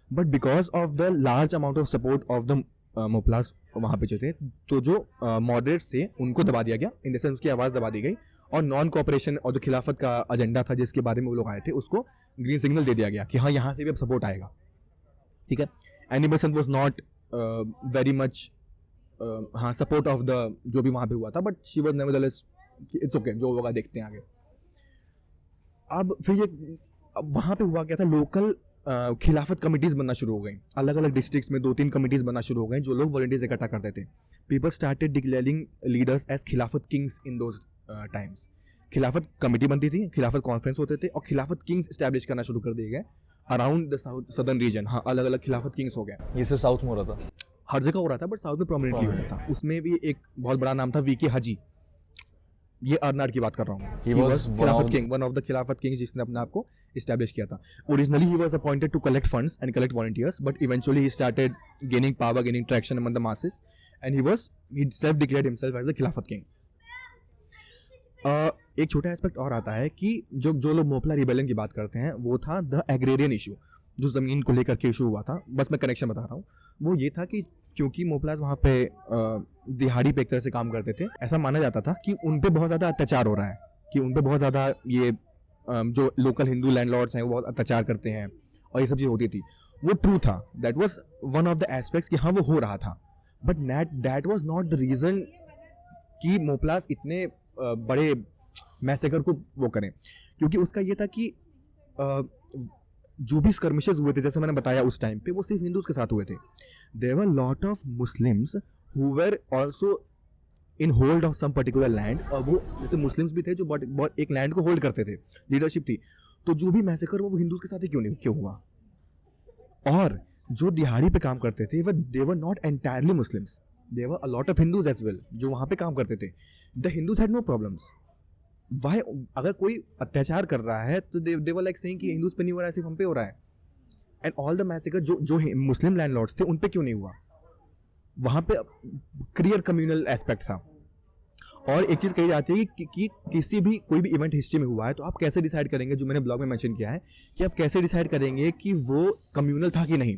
But because of the large amount of support of the Moplahs वहाँ पे जो थे, तो जो मॉडरेट्स थे उनको दबा दिया गया, इन द सेंस उसकी आवाज़ दबा दी गई, और नॉन कोऑपरेशन और जो खिलाफत का एजेंडा था जिसके बारे में वो लोग आए थे, उसको ग्रीन सिग्नल दे दिया गया कि हाँ यहाँ से भी अब सपोर्ट आएगा। ठीक है, Annie Besant was not very much हाँ सपोर्ट ऑफ द जो भी वहाँ पे हुआ था, but she was nevertheless it's okay, जो होगा देखते हैं आगे। अब फिर ये अब वहाँ पे हुआ क्या था, लोकल खिलाफत कमिटीज़ बनना शुरू हो गई, अलग अलग डिस्ट्रिक्ट्स में 2-3 कमिटीज़ बनना शुरू हो गई, जो लोग वॉलंटियर्स इकट्ठा करते थे। People started declaring leaders as Khilafat kings in those times. Khilafat committee बनती थी, खिलाफत कॉन्फ्रेंस होते थे, और खिलाफत किंग्स इस्टेब्लिश करना शुरू कर दिए गए around the south southern reason. हाँ, अलग अलग खिलाफत किंग्स हो गए। ये सिर्फ साउथ में हो रहा था? हर जगह हो रहा था, बट साउथ में प्रोमिनेंटली हो रहा था। उसमें भी एक बहुत बड़ा नाम था वीके हाजी, ये अर्नाड की बात कर रहा हूँ। He was Khilafat king, one of the Khilafat kings, जिसने अपने आप को इस्टेब्लिश किया था। Originally he was appointed to collect funds and collect volunteers, but eventually he started gaining power, gaining traction among the masses, and he self declared himself as the Khilafat king. एक छोटा aspect और आता है कि जो लोग मोपला रिबेलियन की बात करते हैं, वो था द एग्रेरियन इशू, जो ज़मीन को लेकर के इशू हुआ था। बस मैं कनेक्शन बता रहा हूँ। वो ये था कि क्योंकि मोपलाज वहाँ पे दिहाड़ी पे एक तरह से काम करते थे, ऐसा माना जाता था कि उन पे बहुत ज़्यादा अत्याचार हो रहा है, कि उन पे बहुत ज़्यादा ये जो लोकल हिंदू लैंडलॉर्ड्स हैं वो बहुत अत्याचार करते हैं, और ये सब चीज़ होती थी। वो ट्रू था, that was one of the aspects कि हाँ वो हो रहा था, but that was not the reason कि मोपलाज इतने बड़े मैसेकर को वो करें। क्योंकि उसका ये था कि जो भी स्कर्मिशेस हुए थे, जैसे मैंने बताया उस टाइम पे, वो सिर्फ हिंदूज के साथ हुए थे। There were lot of Muslims who were also in hold of some particular land, और वो जैसे मुस्लिम्स भी थे जो बहुत एक लैंड को होल्ड करते थे, लीडरशिप थी। तो जो भी मैसेकर वो हिंदूज के साथ ही क्यों हुआ? और जो दिहाड़ी पे काम करते थे, they were not entirely Muslims, they were a lot of Hindus as well जो वहाँ पे काम करते थे। The Hindus had no problems. Why, अगर कोई अत्याचार कर रहा है तो दे वर लाइक सेइंग कि हिंदूज पे नहीं हो रहा है, सिर्फ हम पे हो रहा है। एंड ऑल द मैसेकर जो मुस्लिम लैंडलॉर्ड्स थे उन पे क्यों नहीं हुआ? वहाँ पे क्लियर कम्युनल एस्पेक्ट था। और एक चीज़ कही जाती है कि किसी भी कोई भी इवेंट हिस्ट्री में हुआ है तो आप कैसे डिसाइड करेंगे, जो मैंने ब्लॉग में मेंशन किया है, कि आप कैसे डिसाइड करेंगे कि वो कम्युनल था कि नहीं।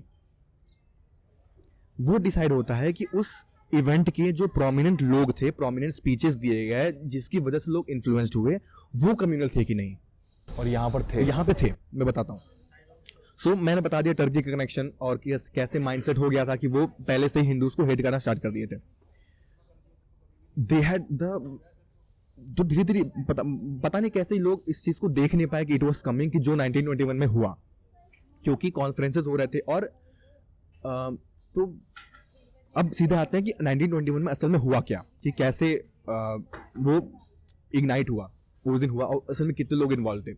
वो डिसाइड होता है कि उस इवेंट के जो प्रोमिनेंट लोग थे, प्रोमिनेंट स्पीचेस दिए गए जिसकी वजह से लोग इन्फ्लुएंस्ड हुए, वो कम्युनल थे कि नहीं। और यहाँ पर थे, यहाँ पे थे, मैं बताता हूँ। सो मैंने बता दिया टर्की का कनेक्शन, और कैसे माइंडसेट हो गया था कि वो पहले से ही हिंदूज को हेट करना स्टार्ट कर दिए थे। दे हैड द, तो धीरे धीरे पता नहीं कैसे लोग इस चीज़ को देख नहीं पाए कि इट वॉज कमिंग, कि जो 1921 में हुआ, क्योंकि कॉन्फ्रेंसेस हो रहे थे। और तो अब सीधे आते हैं कि 1921 में असल में हुआ क्या, कि कैसे वो इग्नाइट हुआ, उस दिन हुआ, और असल में कितने लोग इन्वॉल्व थे।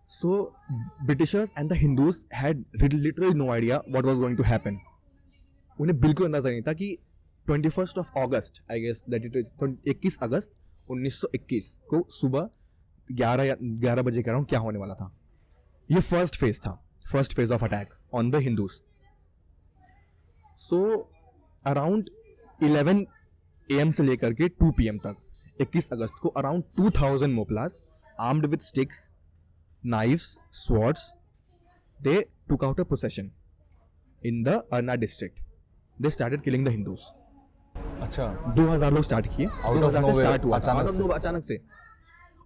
So Britishers and the Hindus had literally no idea what was going to happen. उन्हें बिल्कुल अंदाजा नहीं था कि 21 of August, I guess that it is 21 August 1921 को सुबह 11 बजे कह रहा हूँ क्या होने वाला था। ये फर्स्ट फेज था, first phase of attack on the Hindus. So around 11 AM से लेकर के 2 PM तक 21 अगस्त को around 2000 Moplahs armed with sticks, knives, swords, they took out a possession in the Ernad district. They started killing the Hindus. अच्छा. 2000 लोग start किए, Out of 2000 से nowhere, स्टार्ट हुआ था, अचानक out of से. nowhere, अचानक से.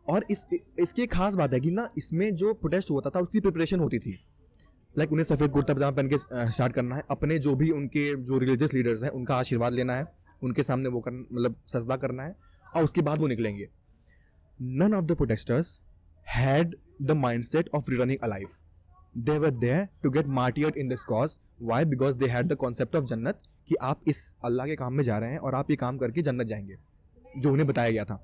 और इसकी एक खास बात है कि ना इसमें जो प्रोटेस्ट होता था उसकी प्रिपरेशन होती थी. लाइक उन्हें सफ़ेद कुर्ता पजामा पहन के स्टार्ट करना है, अपने जो भी उनके जो रिलीजियस लीडर्स हैं उनका आशीर्वाद लेना है, उनके सामने वो मतलब सजदा करना है, और उसके बाद वो निकलेंगे. None of the protesters had the mindset of returning alive. They were there to get martyred in this cause. Why? Because they had the concept of jannat, कि आप इस अल्लाह के काम में जा रहे हैं और आप ये काम करके जन्नत जाएंगे, जो उन्हें बताया गया था.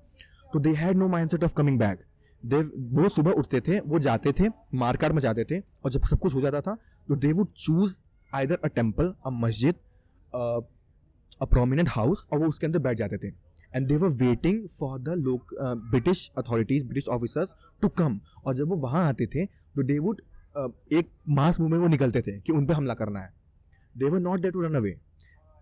तो they had no mindset of coming back. वो सुबह उठते थे, वो जाते थे, मारकाट मचाते थे, और जब सब कुछ हो जाता था तो they would choose either a temple, a मस्जिद, अ प्रोमिनेंट हाउस, और वो उसके अंदर बैठ जाते थे. And they were waiting for the British authorities, British officers to come. और जब वो वहाँ आते थे तो दे वुड एक मास मूवमेंट में निकलते थे कि उन पर हमला करना है. They were not there to run away.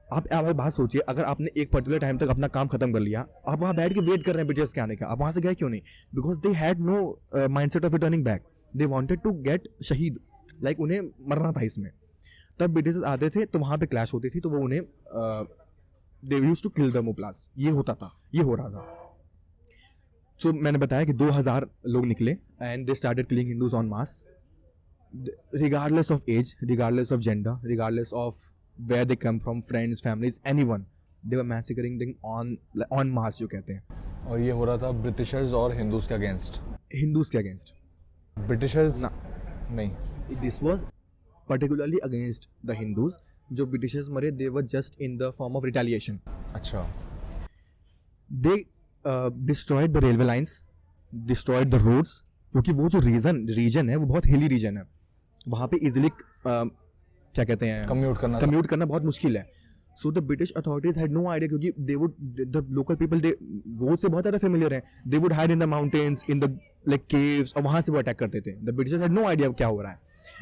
आप बात सोचिए, अगर आपने एक पर्टिकुलर टाइम तक अपना काम खत्म कर लिया, आप वहाँ बैठ के वेट कर रहे हैं ब्रिटिश के आने का, आप वहाँ से गए क्यों नहीं? Because they had no mindset of returning back. They wanted to get shaheed, like उन्हें मरना था इसमें. तब ब्रिटिश आते थे तो वहाँ पे क्लैश होती थी, तो वो उन्हें they used to kill the Moplahs. ये होता था, ये हो रहा था. सो मैंने बताया कि 2000 लोग निकले and they started killing Hindus on mass, regardless of age, regardless of gender, regardless of where they come from, friends, families, anyone, they were massacring them on mass, जो कहते हैं. और ये हो रहा था ब्रिटिशर्स और हिंदूज के अगेंस्ट. हिंदूज के अगेंस्ट. ब्रिटिशर्स ना. नहीं. This was particularly against the Hindus. जो ब्रिटिशर्स मरे, they were just in the form of retaliation. अच्छा. They destroyed the railway lines, destroyed the roads, क्योंकि वो जो रीजन है वो बहुत हिली रीजन है. वहाँ पे इजिली क्या कहते हैं, कम्यूट करना बहुत मुश्किल है. So the British authorities had no idea, क्योंकि they would the local people they वो से बहुत ज़्यादा फेमिलियर हैं. They would hide in the mountains, in the like caves, और वहाँ से वो अटैक करते थे. The Britishers had no idea क्या हो रहा है.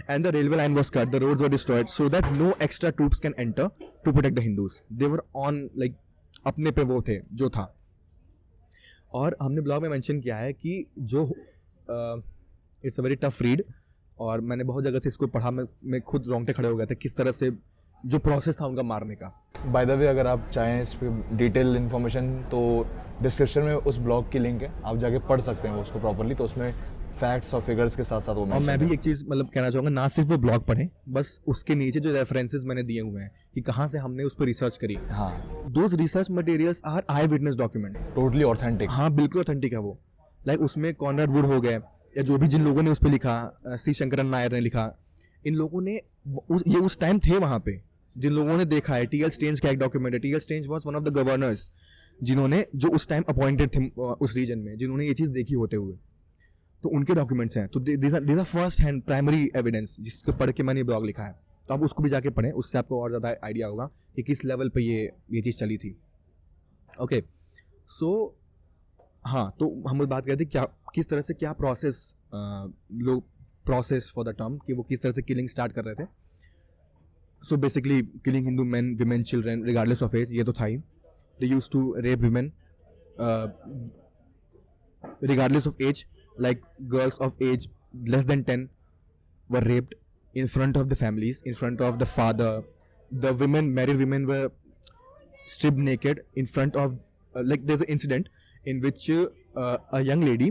And the railway line was cut, the roads were destroyed so that no extra troops can enter to protect the Hindus. They were on like अपने पे वो थे जो था. और हमने ब्लॉग में मेंशन किया है कि जो it's a very tough read, और मैंने बहुत जगह से इसको पढ़ा, मैं खुद रोंगटे खड़े हो गए थे किस तरह से जो प्रोसेस था उनका मारने का. बाय द वे, अगर आप चाहें इस पर डिटेल इन्फॉर्मेशन तो डिस्क्रिप्शन में उस ब्लॉग की लिंक है, आप जाके पढ़ सकते हैं उसको प्रॉपरली. तो उसमें फैक्ट्स और फिगर्स के साथ साथ वो और मैं भी एक चीज़ मतलब कहना चाहूँगा, ना सिर्फ वो ब्लॉग पढ़ें, बस उसके नीचे जो रेफरेंसेस मैंने दिए हुए हैं कि कहाँ से हमने उस पर रिसर्च करी. हाँ. Those research materials are I witness document. Totally authentic. हाँ, बिल्कुल ऑथेंटिक है वो. लाइक उसमें कॉनराड वुड हो गए, या जो भी जिन लोगों ने उस पर लिखा, सी शंकरन नायर ने लिखा, इन लोगों ने ये उस टाइम थे वहाँ पे, जिन लोगों ने देखा है. टी एल स्टेंज का एक डॉक्यूमेंट है. T L Strange was one of the governors जिन्होंने जो उस टाइम अपॉइंटेड थे उस रीजन में, जिन्होंने ये चीज़ देखी होते हुए. तो उनके डॉक्यूमेंट्स हैं. तो these are first hand primary evidence, जिसको पढ़ के मैंने ब्लॉग लिखा है. तो आप उसको भी जाके पढ़ें, उससे आपको और ज़्यादा आइडिया होगा कि किस लेवल पे ये चीज़ चली थी. ओके, सो हाँ, तो हम बात करते क्या किस तरह से क्या प्रोसेस लोग प्रोसेस फॉर द टर्म कि वो किस तरह से किलिंग स्टार्ट कर रहे थे. So basically killing Hindu men, women, children regardless of age, ये तो था ही. They used to rape women regardless of age. Like girls of age less than 10 were raped in front of the families, in front of the father. The women, married women, were stripped naked in front of like there's an incident in which a young lady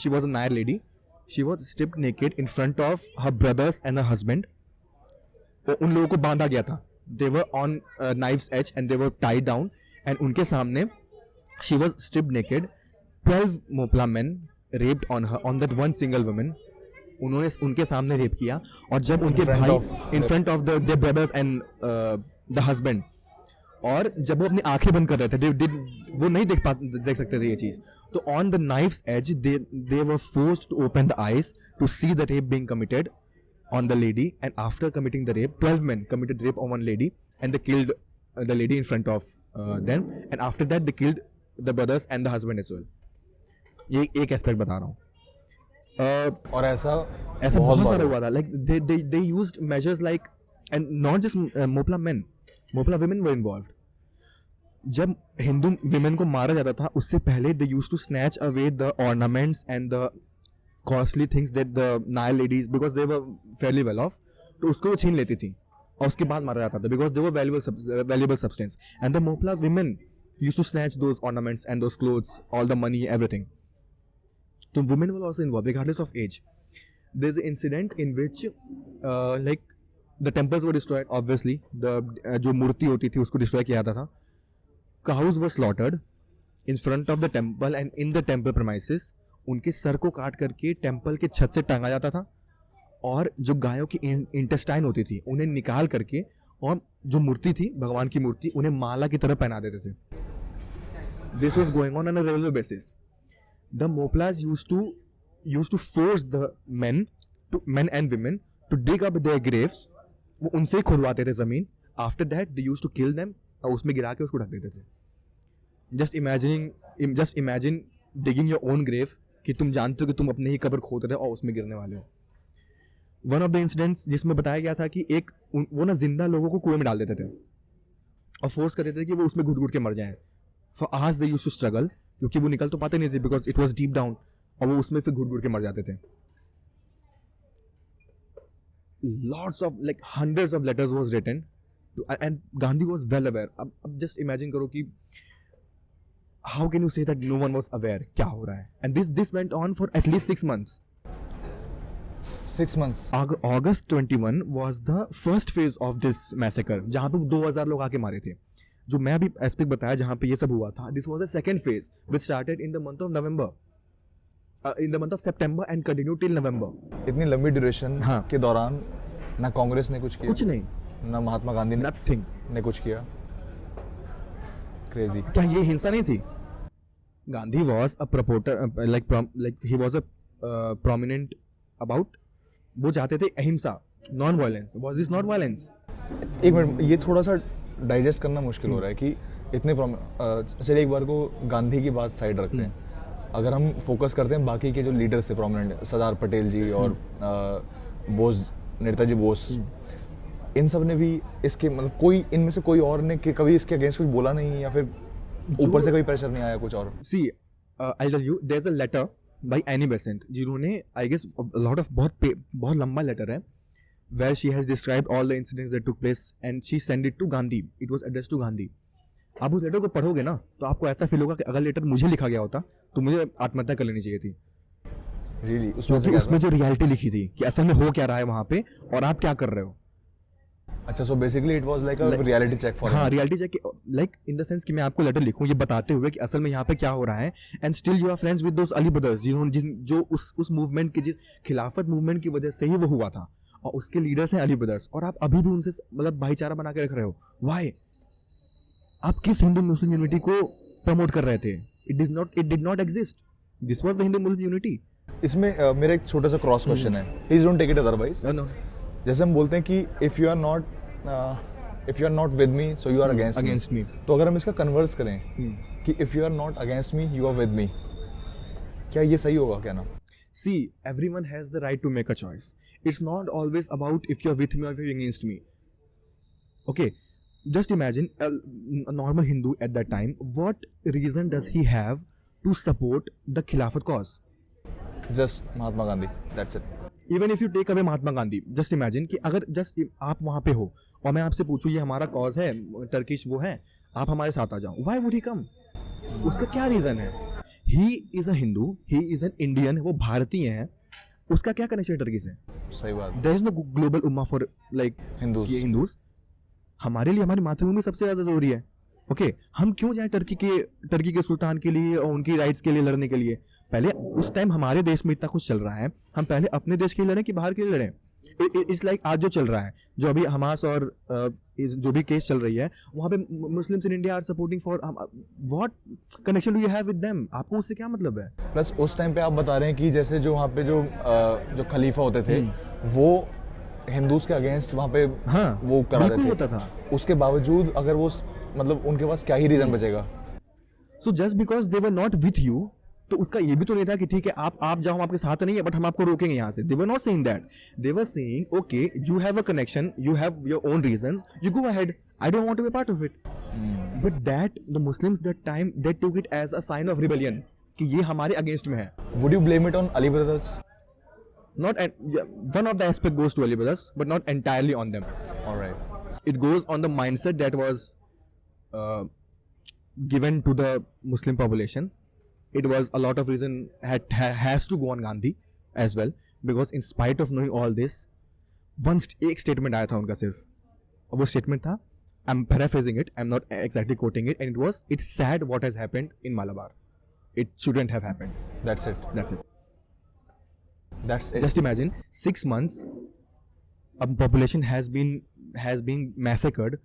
she was a Nair lady. She was stripped naked in front of her brothers and her husband. उन लोगों को बांधा गया था. They were on knife's edge and they were tied down. And उनके सामने she was stripped naked. 12 Moplah men raped on her, on that one single woman. उन्होंने उनके सामने रेप किया. और जब उनके भाई in front of their brothers and the husband, और जब वो अपनी आंखें बंद कर रहे थे, वो नहीं देख सकते थे ये चीज़. तो on the knife's edge they were forced to open the eyes to see the rape being committed on the lady. And after committing the rape, 12 men committed rape on one lady and they killed the lady in front of them. And after that they killed the brothers and the husband as well. ये एक aspect बता रहा हूँ. और ऐसा बहुत सारा हुआ था. Like they used measures like, and not just Moplah main, Moplah women were involved. जब हिंदू विमेन को मारा जाता था उससे पहले they use to snatch away the ornaments and the costly things that the Nair ladies because they were fairly well off, तो उसको वो छीन लेती थी और उसके बाद मारा जाता था because they were valuable substance and the Moplah women use to snatch those ornaments and those clothes all the money everything. So women were also involved regardless of age. There's an incident in which like the temples were destroyed. Obviously the जो मूर्ति होती थी उसको destroy किया जाता था. Cows were slaughtered in front of the temple and in the temple premises. उनके sir को काट करके टेम्पल के छत से टांगा जाता था और जो गायों की इंटेस्टाइन होती थी उन्हें निकाल करके और जो मूर्ति थी भगवान की मूर्ति उन्हें माला की तरह पहना देते थे. This was going on a regular basis. The Moplas used to force the men and women to dig up their graves. वो उनसे ही खुदवाते थे जमीन. After that they used to kill them और उसमें गिरा के उसको ढक देते थे. Just imagine digging your own grave कि तुम जानते हो कि तुम अपने ही कब्र खोद रहे हो और उसमें गिरने वाले हो. One of the incidents जिसमें बताया गया था कि एक वो ना जिंदा लोगों को कुएं में डाल देते थे और फोर्स कर देते थे कि वो उसमें घुट घुट के मर जाएं. For hours they used to struggle क्योंकि वो निकल तो पाते नहीं थे because it was deep down और वो उसमें फिर घुट घुट के मर जाते थे. Lots of like hundreds of letters was written and Gandhi was well aware. अब जस्ट इमेजिन करो कि how can you say that no one was aware क्या हो रहा है. And this went on for at least 6 months. 6 months. August 21 was the first phase of this massacre जहाँ पे 2000 लोग आके मारे थे. जो मैं अभी एस्पेक्ट बताया जहाँ पे ये सब हुआ था, this was the second phase which started in the month of November, in the month of September and continue till नवंबर. इतनी लंबी ड्यूरेशन के दौरान ना कांग्रेस ने कुछ किया, कुछ नहीं, ना महात्मा गांधी नथिंग ने कुछ किया. क्रेजी. क्या ये हिंसा नहीं थी? Gandhi was a propagator like he was a prominent about, वो चाहते थे अहिंसा, non violence. Was this not violence? एक मिनट, ये थोड़ा सा डाइजेस्ट करना मुश्किल हो रहा है कि इतने चलिए एक बार को गांधी की बात साइड रखते हैं. अगर हम फोकस करते हैं बाकी के जो लीडर्स थे प्रोमिनेंट, सरदार पटेल जी और बोस, नेताजी बोस, इन सब ने भी इसके मतलब कोई इनमें से कोई और ने कभी इसके अगेंस्ट कुछ बोला नहीं या फिर ऊपर से कोई प्रेशर नहीं आया कुछ और? See I tell you there is a letter by Annie Besant जिन्होंने आई गेस लॉट ऑफ बहुत लंबा लेटर है where she has described all the incidents that took place and she sent it to Gandhi. It was addressed to Gandhi. आप उस letter को पढ़ोगे ना तो आपको ऐसा फील होगा कि अगर लेटर मुझे लिखा गया होता तो मुझे आत्महत्या कर लेनी चाहिए थी. Really? उसमें जो रियलिटी लिखी थी कि असल में हो क्या रहा है वहाँ पे और आप क्या कर रहे हो. अच्छा, so basically it was like a reality check for. हाँ, reality check like in the sense कि मैं आपको लेटर लिखूं ये बताते हुए कि असल में यहाँ पे क्या हो रहा है and still you are friends with those Ali brothers जो उस मूवमेंट की, जिस खिलाफत मूवमेंट की वजह से ही वो हुआ था और उसके लीडर्स हैं अली ब्रदर्स और आप अभी भी उनसे मतलब भाईचारा बना के रख रहे हो. व्हाई? आप किस हिंदू मुस्लिम यूनिटी को प्रमोट कर रहे थे? It did not exist. This was the Hindu Muslim unity. इसमें मेरा एक छोटा सा क्रॉस क्वेश्चन है, please don't take it otherwise. जैसे हम बोलते हैं कि if you are not with me so you are against me, तो अगर हम इसका कन्वर्स करें कि if you are not against me you are with me, क्या ये सही होगा कहना? See, everyone has the right to make a choice. It's not always about if you're with me or if you're against me. Okay, just imagine a normal Hindu at that time. What reason does he have to support the Khilafat cause? Just Mahatma Gandhi. That's it. Even if you take away Mahatma Gandhi, just imagine कि अगर just आप वहाँ पे हो और मैं आपसे पूछूँ ये हमारा cause है, टर्किश वो है, आप हमारे साथ आ जाओ. Why would he come? उसका क्या रीजन है? He is a Hindu, he is an Indian, वो भारतीय है, उसका क्या कनेक्शन टर्की से? सही बात. There is no global ummah for like Hindus. हमारे लिए हमारी मातृभूमि सबसे ज्यादा जरूरी है. ओके, हम क्यों जाए टर्की के सुल्तान के लिए और उनकी राइट्स के लिए लड़ने के लिए? पहले उस टाइम हमारे देश में इतना कुछ चल रहा है, हम पहले अपने देश के लिए लड़ें कि बाहर के लिए लड़ें? इट्स लाइक आज जो चल रहा है, जो अभी हमास और जो भी केस चल रही है वहाँ पे Muslims in India are supporting for what connection do you have with them? आपको उससे क्या मतलब है? प्लस उस टाइम पे आप बता रहे हैं कि जैसे जो वहाँ पे जो खलीफा होते थे वो हिंदूज के अगेंस्ट वहाँ पे वो कराते थे, होता था. उसके बावजूद अगर वो मतलब उनके पास क्या ही रीजन बचेगा? So just because they were not with you, तो उसका ये भी तो नहीं था कि ठीक है आप जाओ, हम आपके साथ नहीं है बट हम आपको रोकेंगे यहाँ से. They were not saying that. They were saying okay, you have a connection, you have your own reasons, you go ahead, I don't want to be part of it. But that the Muslims that time they took it as a sign of rebellion कि ये हमारे against में है. Would you blame it on Ali brothers? Not one of the aspect goes to Ali brothers, but not entirely on them. All right. It goes on the mindset that was given to the Muslim population. It was a lot of reason has to go on Gandhi as well, because in spite of knowing all this, एक statement आया था उनका सिर्फ, और वो statement था, I'm paraphrasing it, I'm not exactly quoting it, and it was, it's sad what has happened in Malabar. It shouldn't have happened. That's it. That's it. That's it. Just imagine 6 months a population has been massacred.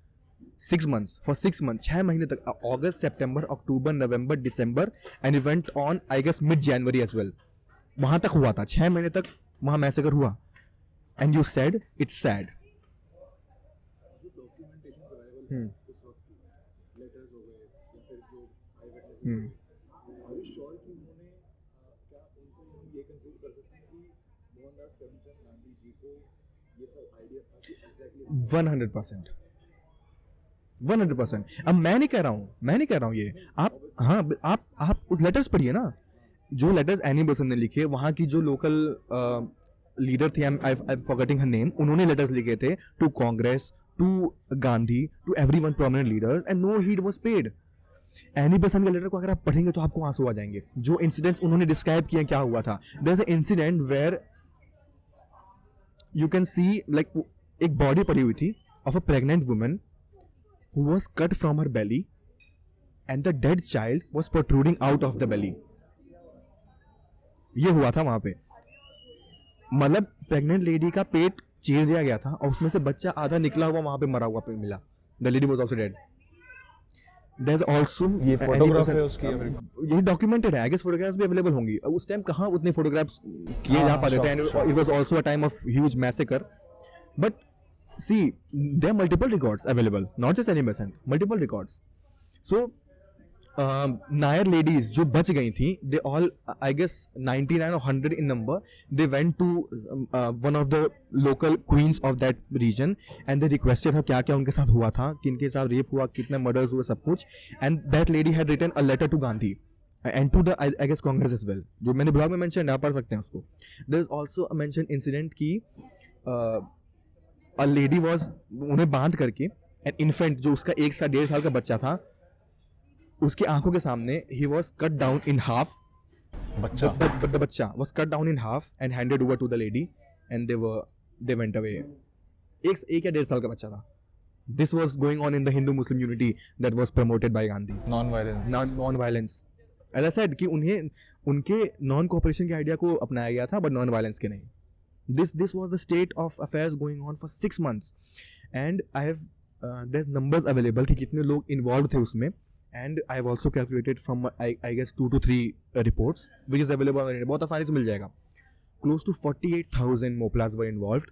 6 months, for 6 months, 6 महीने तक, August, September, October, November, December, and it went on I guess mid-January as well. वहाँ तक हुआ था, 6 महीने तक वहाँ massacre हुआ. And you said it's sad. Are you sure कि उन्होंने क्या उनसे हम ये कंक्लूड कर सकते हैं कि मोहनदास करमचंद गांधी जी को ये सब आइडिया था कि एग्जैक्टली 100%. अब मैं नहीं कह रहा हूँ ये आप, हाँ आप उस लेटर्स पढ़िए ना, जो लेटर्स एनी बेसेंट ने लिखे, वहाँ की जो लोकल लीडर थी, I am forgetting her name, उन्होंने लेटर्स लिखे थे to Congress, to Gandhi, to everyone prominent leaders, and no heed was paid. Annie Besant का लेटर को अगर आप पढ़ेंगे तो आपको आंसू आ जाएंगे. जो इंसिडेंट्स उन्होंने डिस्क्राइब किए क्या हुआ था, there is a incident where you can see like एक बॉडी पड़ी हुई थी of a pregnant woman who was cut from her belly and the dead child was protruding out of the belly. ये हुआ था वहां पे, मतलब प्रेग्नेंट लेडी का पेट चीर दिया गया था और उसमें से बच्चा आधा निकला हुआ वहां पे मरा हुआ पे मिला. The lady was also dead. There's also ये फोटोग्राफ है उसकी, ये डॉक्यूमेंटेड है. आई गेस फोटोग्राफ्स भी अवेलेबल होंगी. उस टाइम कहाँ उतने फोटोग्राफ्स किए जा पाते थे, and it was also a time of huge massacre. But see, there are multiple records available, not just any percent, multiple records. So Nair ladies जो बच गई थी, they all I guess 99 or 100 in number, they went to one of the local queens of that region and they requested her क्या क्या उनके साथ हुआ था, किनके साथ रेप हुआ, कितने मर्डर्स हुए, सब कुछ. And that lady had written a letter to Gandhi and to the I guess Congress as well, जो मैंने ब्लॉग में मेंशन है, आप पढ़ सकते हैं उसको. There is also a mentioned incident की a lady was, उन्हें बांध करके an infant जो उसका 1.5 साल का बच्चा था, उसकी आंखों के सामने he was cut down in half. बच्चा the बच्चा was cut down in half and handed over to the lady and they went away. एक या 1.5 साल का बच्चा था. This was going on in the Hindu Muslim unity that was promoted by Gandhi. Non-violence. As I said कि उन्हें उनके non cooperation के आइडिया को अपनाया गया था, बट नॉन वायलेंस के नहीं. This was the state of affairs going on for 6 months, and I have there's numbers available कि कितने लोग involved थे उसमें, and I have also calculated from I guess 2 to 3 reports which is available on the internet. बहुत आसानी से मिल जाएगा. Close to 48,000 मोपलास were involved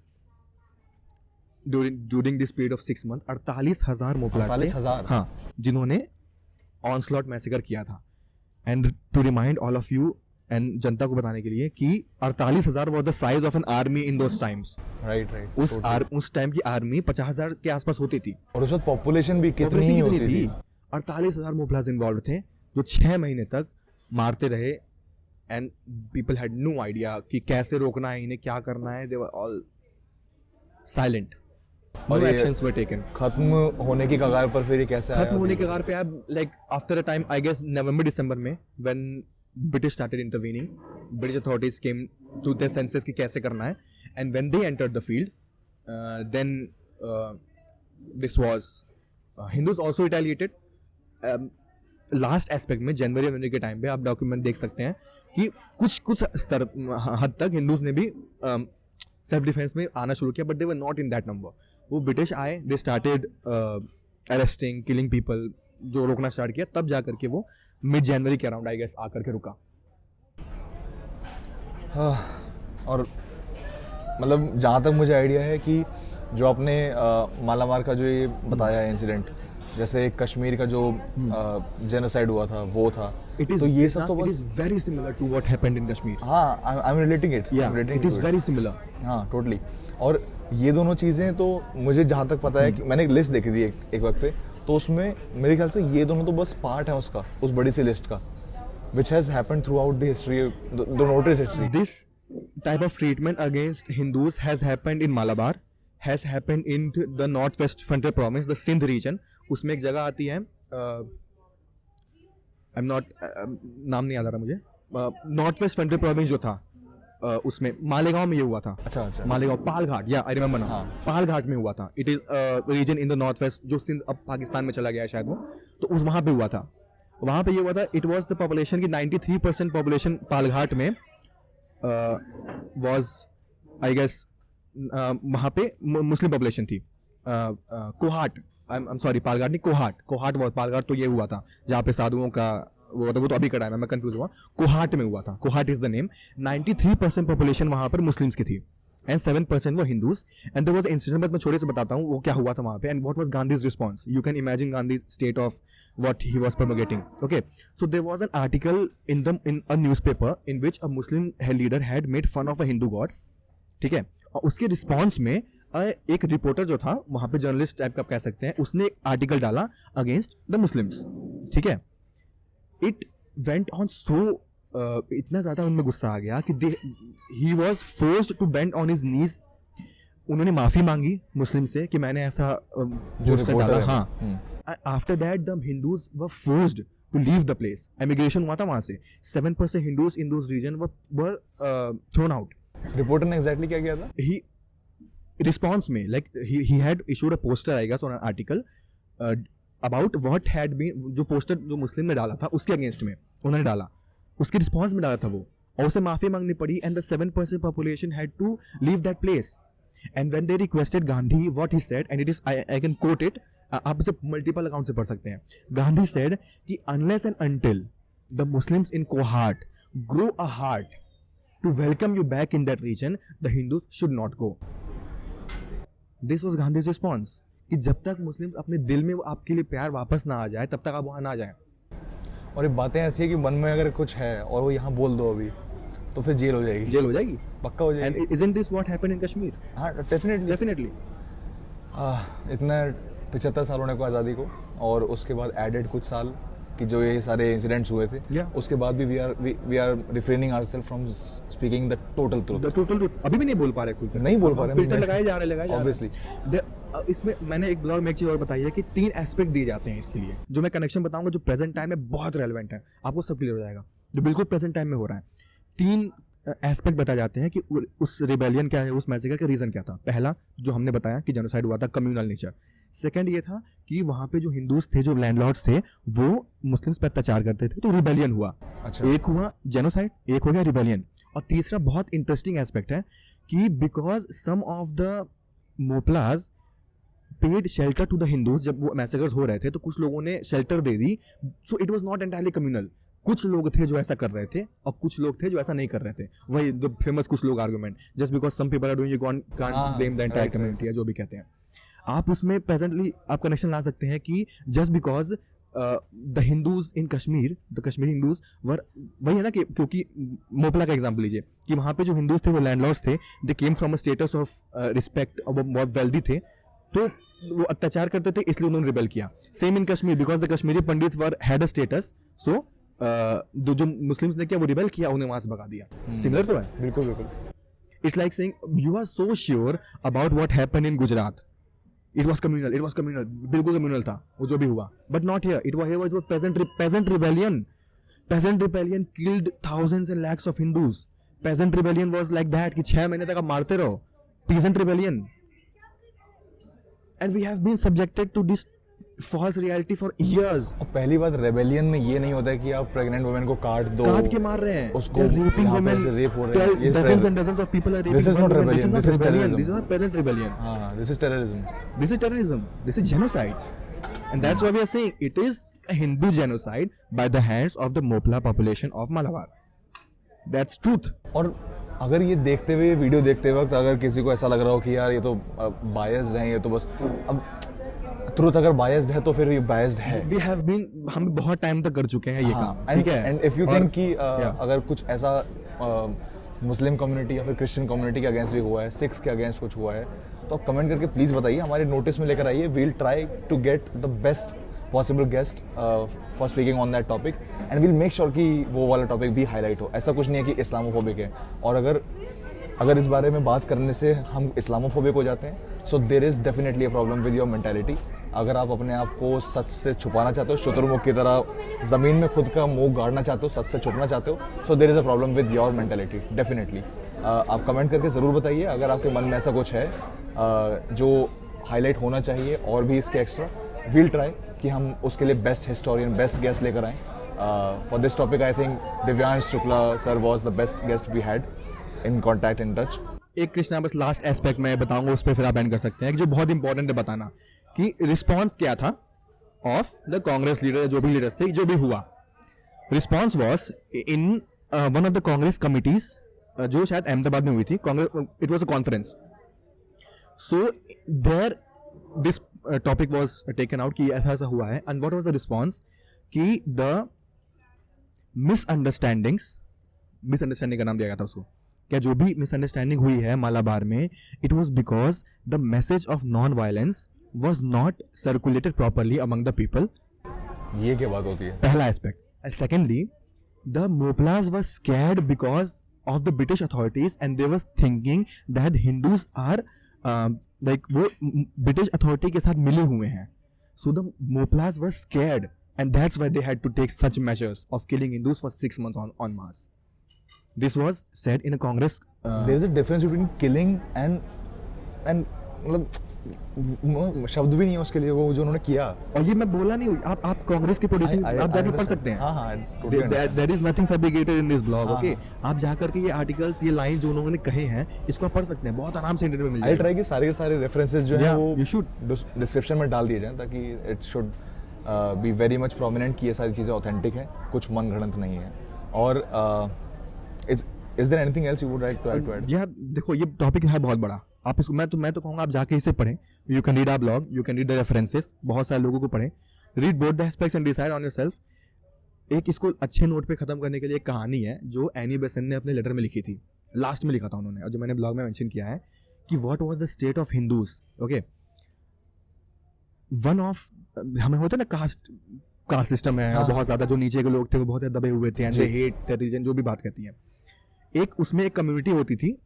during this period of 6 months. 48,000 मोपलास थे, 48,000? हाँ, जिन्होंने ऑनस्लॉट मैसेकर किया था. And to remind all of you and जनता को बताने के लिए कि 48,000 was the size of an army in those times. Right. उस टाइम की आर्मी 50,000 के आसपास होती थी. और उस वक्त पॉपुलेशन भी कितनी थी. 48,000 मोपलास इन्वॉल्व थे जो 6 महीने तक मारते रहे, and people had no idea कि कैसे रोकना है, इन्हें क्या करना है. They were all silent. No actions were taken. खत्म होने की कगार पर फिर ये कैसे आया? खत्म होने की कगार पे अब like after a time I guess November December में when British started intervening, British authorities came to their senses कि कैसे करना है, and when they entered the field, then this was Hindus also retaliated. Last aspect में जनवरी के time पे आप document देख सकते हैं कि कुछ स्तर हद तक हिंदूज ने भी सेल्फ डिफेंस में आना शुरू किया, but they were not in that number. वो ब्रिटिश आए, they started arresting, killing people, जो रोकना स्टार्ट किया, तब जा करके वो मिड जनवरी के अराउंड आई गेस आकर के रुका. और मतलब जहाँ तक मुझे आइडिया है कि जो आपने मालामार का जो ये बताया इंसिडेंट, जैसे कश्मीर का जो जेनोसाइड हुआ था वो था, तो ये सब तो it is very similar to what happened in Kashmir. हाँ, I am relating it. It is very similar. हाँ, टोटली. और ये दोनों चीज़ें तो मुझे जहाँ तक पता है कि मैंने एक लिस्ट देखी थी एक वक्त पे, तो उसमें मेरे ख्याल से ये दोनों तो बस पार्ट है उसका, उस बड़ी सी लिस्ट का, which has happened throughout the history, the noted history. This type of treatment against Hindus has happened in Malabar, has happened in the northwest frontier province, the Sindh region. उसमें एक जगह आती है, I'm not नाम नहीं याद आ रहा मुझे, नॉर्थ वेस्ट फ्रंटियर प्रोविंस जो था, उसमें मालेगांव में ये हुआ था. अच्छा. मालेगांव, पालघाट, या आई रिमेम्बर ना, पालघाट में हुआ था. It is region in the north west, जो सिंध अब पाकिस्तान में चला गया है शायद वो, तो उस वहां पे हुआ था. वहां पे ये हुआ था. इट वाज द पॉपुलेशन की 93% पॉपुलेशन पालघाट में वाज, आई गेस, वहां पे मुस्लिम पॉपुलेशन थी. Kohat, I am sorry, Palghat नहीं, कोहाट वो, पालघाट तो ये हुआ था जहाँ पे साधुओं का वो तो अभी कटा है, मैं कंफ्यूज हुआ. कोहाट में हुआ था. Kohat is the name. 93% population वहां पर मुस्लिम्स की थी एंड 7% वो Hindus. And there was an incident, मैं छोटे से बताता हूँ वो क्या हुआ था वहां पे and what was Gandhi's response. You can imagine Gandhi state of what he was promulgating. Okay, so there was an article in a newspaper in which a Muslim leader had made fun of a Hindu god. ठीक है, और उसके response में एक reporter जो था वहां पे, जर्नलिस्ट टाइप का आप कह सकते हैं, उसने एक आर्टिकल डाला अगेंस्ट द मुस्लिम्स. ठीक है, इट वेंट ऑन सो, इतना ज्यादा उनमें गुस्सा आ गया कि he was forced to bend on his knees. उन्होंने माफी मांगी मुस्लिम से कि मैंने ऐसा पोस्टर डाला. हाँ, after that the Hindus were forced to leave the place. Emigration हुआ था वहां से. 7% Hindus in those region were thrown out. Reporter ने एग्जैक्टली क्या किया था? He response में, like he had issued a poster, I guess, on an article about what had been, जो पोस्टर जो मुस्लिम ने डाला था उसके अगेंस्ट में उन्होंने डाला, उसके रिस्पॉन्स में डाला था वो, और उसे माफी मांगनी पड़ी. And the 7% population had to leave that place. And when they requested Gandhi, what he said, and it is, I can quote it, आप इसे मल्टीपल अकाउंट से पढ़ सकते हैं. गांधी said कि unless and until the Muslims in Kohat grow a heart to welcome you back in that region, the Hindus should not go. This was Gandhi's response, कि जब तक मुस्लिम्स अपने दिल में वो आपके लिए प्यार वापस ना आ जाए तब तक आप वहाँ ना जाएं. और ये बातें ऐसी है कि मन में अगर कुछ है और वो यहाँ बोल दो अभी, तो फिर जेल हो जाएगी. पक्का हो जाएगी. And isn't this what happened in Kashmir? हाँ, डेफिनेटली. इतना 75 साल होने को आज़ादी को, और उसके बाद एडेड कुछ साल कि जो ये सारे इंसिडेंट्स हुए थे, उसके बाद भी we are refraining ourself from speaking the total truth. अभी भी नहीं बोल पा रहे, खुलकर नहीं बोल पा रहे, फिल्टर लगाए जा रहे ऑब्वियसली. इसमें मैंने एक ब्लॉग में एक चीज़ और बताई है कि 3 एस्पेक्ट दिए जाते हैं इसके लिए, जो मैं कनेक्शन बताऊंगा जो प्रेजेंट टाइम में बहुत रेलेवेंट है, आपको सब क्लियर हो जाएगा, जो बिल्कुल प्रेजेंट टाइम में हो रहा है. 3 एस्पेक्ट बताए जाते हैं कि उस रिबेलियन क्या है, उस मैसेकर का रीज़न क्या था. पहला जो हमने बताया कि जेनोसाइड हुआ था, कम्युनल नेचर. सेकंड ये था कि वहाँ पे जो हिंदूज थे, जो लैंडलॉर्ड्स थे, वो मुस्लिम्स पे अत्याचार करते थे, तो रिबेलियन हुआ. अच्छा. एक हुआ जेनोसाइड, एक हो गया रिबेलियन. और तीसरा बहुत इंटरेस्टिंग एस्पेक्ट है कि because some of the Moplahs paid shelter to the Hindus, जब वो मैसेकर्स हो रहे थे तो कुछ लोगों ने shelter they the. So it was not entirely communal. कुछ लोग थे जो ऐसा कर रहे थे और कुछ लोग थे जो ऐसा नहीं कर रहे थे. वही जो फेमस कुछ लोग argument, just because some people are doing, you can't blame the entire community, है जो भी कहते हैं आप. उसमें प्रेजेंटली आप कनेक्शन ला सकते हैं कि just because the Hindus in Kashmir, the Kashmiri Hindus were, वही है ना कि क्योंकि मोपला का एग्जाम्पल लीजिए कि वहाँ पे जो हिंदूज थे वो लैंडलॉर्ड्स थे, they came from a status of respect, और वो बहुत वेल्दी थे, तो वो अत्याचार करते थे, इसलिए उन्होंने रिबेल किया. Same in Kashmir, because the Kashmiri Pandit were had a status, so जो मुस्लिम्स ने किया वो रिबेल किया, उन्हें वहां से भगा दिया. सिमिलर तो है. बिल्कुल. It's like saying you are so sure about what happened in Gujarat, it was communal, बिल्कुल कम्युनल था वो जो भी हुआ, but not here. It was peasant rebellion. Peasant rebellion killed thousands and lakhs of Hindus. Peasant rebellion was like that कि 6 महीने तक आप मारते रहो. Peasant rebellion. And we have been subjected to this false reality for years. और पहली बात, rebellion में ये नहीं होता है कि आप प्रेग्नेंट वुमेन को काट दो, काट के मार रहे हैं, उसको raping women, रेप हो रहे हैं. dozens and dozens of people are raping. This is not women. rebellion. This is not rebellion. This is not peasant rebellion. हाँ, this is terrorism. This is terrorism. This is genocide. And that's why we are saying it is a Hindu genocide by the hands of the Mopla population of Malabar. That's truth. और अगर ये देखते हुए, video देखते वक्त अगर किसी को ऐसा लग रहा हो कि यार ये तो बायस्ड हैं, ये तो बस, अब ट्रूथ अगर बायस्ड है तो फिर ये बायस्ड है. We have been, हम बहुत टाइम तक कर चुके हैं ये काम, ठीक है. एंड इफ यू थिंक कि अगर कुछ ऐसा मुस्लिम कम्युनिटी या फिर क्रिश्चियन कम्युनिटी के अगेंस्ट भी हुआ है, सिख्स के अगेंस्ट कुछ हुआ है, तो आप कमेंट करके प्लीज़ बताइए, हमारे नोटिस में लेकर आइए. We'll try to get the best possible guest for speaking on that topic and will make sure कि वो वाला टॉपिक भी हाईलाइट हो. ऐसा कुछ नहीं है कि इस्लामोफोबिक है, और अगर इस बारे में बात करने से हम इस्लामोफोबिक हो जाते हैं, so there is definitely a problem with your mentality. अगर आप अपने आप को सच से छुपाना चाहते हो, शुतुरमुर्ग की तरह ज़मीन में खुद का मुंह गाड़ना चाहते हो, सच से छुपना चाहते हो, so there is a problem with your mentality definitely. आप कमेंट करके ज़रूर बताइए अगर आपके मन में ऐसा कुछ है जो हाईलाइट होना चाहिए और भी इसके एक्स्ट्रा. वील ट्राई कि हम उसके लिए बेस्ट हिस्टोरियन, बेस्ट गेस्ट लेकर आएँ. For this topic I think Divyansh Shukla sir was the best guest we had in contact, in touch. एक कृष्णा बस लास्ट एस्पेक्ट मैं बताऊंगा, उस पर फिर आप एंड कर सकते हैं, जो बहुत इंपॉर्टेंट है बताना कि रिस्पॉन्स क्या था ऑफ द कांग्रेस लीडर, जो भी लीडर्स थे, जो भी हुआ. Response was in one of the Congress committees जो शायद अहमदाबाद में हुई थी. Congress, it was a conference. So there this topic was taken out कि ऐसा ऐसा हुआ है. And what was the response कि द मिसअंडरस्टैंडिंग का नाम दिया गया था उसको, क्या जो भी मिसअंडरस्टैंडिंग हुई है मालाबार में, it was because the message of non violence was not circulated properly among the people. ये क्या बात होती है? पहला aspect. Secondly, the Moplahs were scared because of the British authorities and they was thinking that Hindus are like वो British authority के साथ मिले हुए हैं. So the Moplahs were scared and that's why they had to take such measures of killing Hindus for 6 months on mass. This was said in a Congress. There is a difference between killing and मतलब शब्द भी नहीं है उसके लिए वो जो उन्होंने किया. और ये मैं बोला नहीं, आप कांग्रेस की पोजीशन आप जाके पढ़ सकते हैं. हाँ, There is nothing fabricated in this blog. Okay, आप जाकर के ये आर्टिकल्स, ये लाइन जो उन्होंने कहे हैं, इसको आप पढ़ सकते हैं, बहुत आराम से इंटरनेट में मिल आई जाएगा. ट्राई कि सारे के सारे रेफरेंसेस जो हैं वो you should. डिस्क्रिप्शन में डाल दिए जाएं ताकि it should be very much prominent कि ये सारी चीज़ें ऑथेंटिक हैं, कुछ मन गढ़ंत नहीं है. और is there anything else you would like to add? यार देखो, ये टॉपिक है बहुत बड़ा. आप इसको मैं तो कहूँगा आप जाके इसे पढ़ें. You can read our blog, you can read the references, बहुत सारे लोगों को पढ़ें. Read both the aspects and decide on yourself. एक इसको अच्छे नोट पे खत्म करने के लिए एक कहानी है जो एनी बेसेंट ने अपने लेटर में लिखी थी, लास्ट में लिखा था उन्होंने, और जो मैंने ब्लॉग में मेंशन किया है कि what was the state of Hindus. Okay, one of हमें होता है ना कास्ट सिस्टम है, बहुत ज्यादा जो नीचे के लोग थे वो बहुत ज्यादा दबे हुए थे, and they hate the religion, जो भी बात कहती है. एक उसमें एक कम्युनिटी होती थी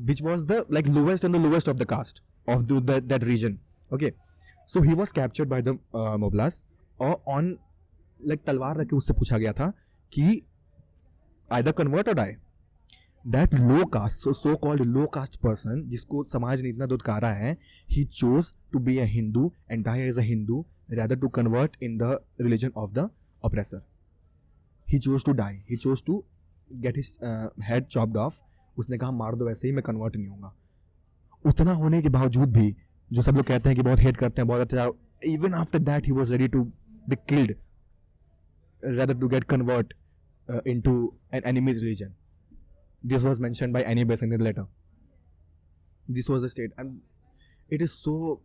which was the like lowest and the lowest of the caste of that region. Okay, so he was captured by the Mughals और on like तलवार रख के उससे पूछा गया था कि either convert or die. That low caste, so called low caste person जिसको समाज ने इतना दुत्कारा है, he chose to be a Hindu and die as a Hindu rather to convert in the religion of the oppressor. He chose to die. He chose to get his head chopped off. उसने कहा मार दो, वैसे ही मैं convert नहीं होऊंगा. उतना होने के बावजूद भी जो सब लोग कहते हैं कि बहुत हेट करते हैं, बहुत अत्याचार, even after that he was ready to be killed rather to get convert into an enemy's religion. This was mentioned by Annie Besant in the letter. This was the state, and it is so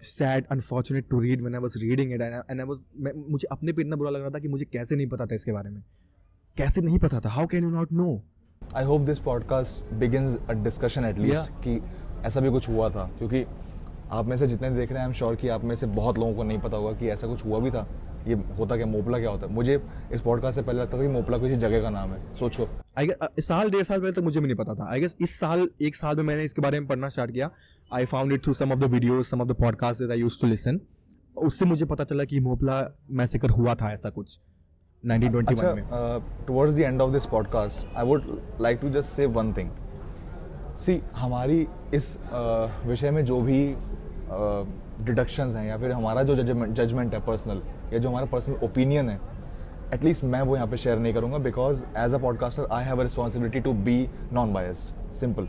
sad, unfortunate to read when I was reading it, and I was मुझे अपने पे इतना बुरा लग रहा था कि मुझे कैसे नहीं पता था इसके बारे में, कैसे नहीं पता था. How can you not know? I hope this podcast begins a discussion at least कि ऐसा भी कुछ हुआ था, क्योंकि आप में से जितने देख रहे हैं, आई एम श्योर कि आप में से बहुत लोगों को नहीं पता होगा कि ऐसा कुछ हुआ भी था. ये होता क्या, मोपला क्या होता है? मुझे इस पॉडकास्ट से पहले लगता था कि मोपला किसी जगह का नाम है. सोचो, साल 1.5 साल पहले तक मुझे भी नहीं पता था. आई गेस इस साल 1 साल में मैंने इसके बारे में पढ़ना स्टार्ट किया. I found it through some of the videos, some of the podcast that I used to listen. उससे मुझे पता चला कि मोपला मैसेकर हुआ था ऐसा कुछ 1921 में. Towards the end of this podcast I would like to just say one thing. See, हमारी इस विषय में जो भी डिडक्शंस हैं या फिर हमारा जो जजमेंट है पर्सनल, या जो हमारा पर्सनल ओपिनियन है, एटलीस्ट मैं वो यहाँ पे शेयर नहीं करूँगा, because as a podcaster I have a responsibility to be non biased. Simple.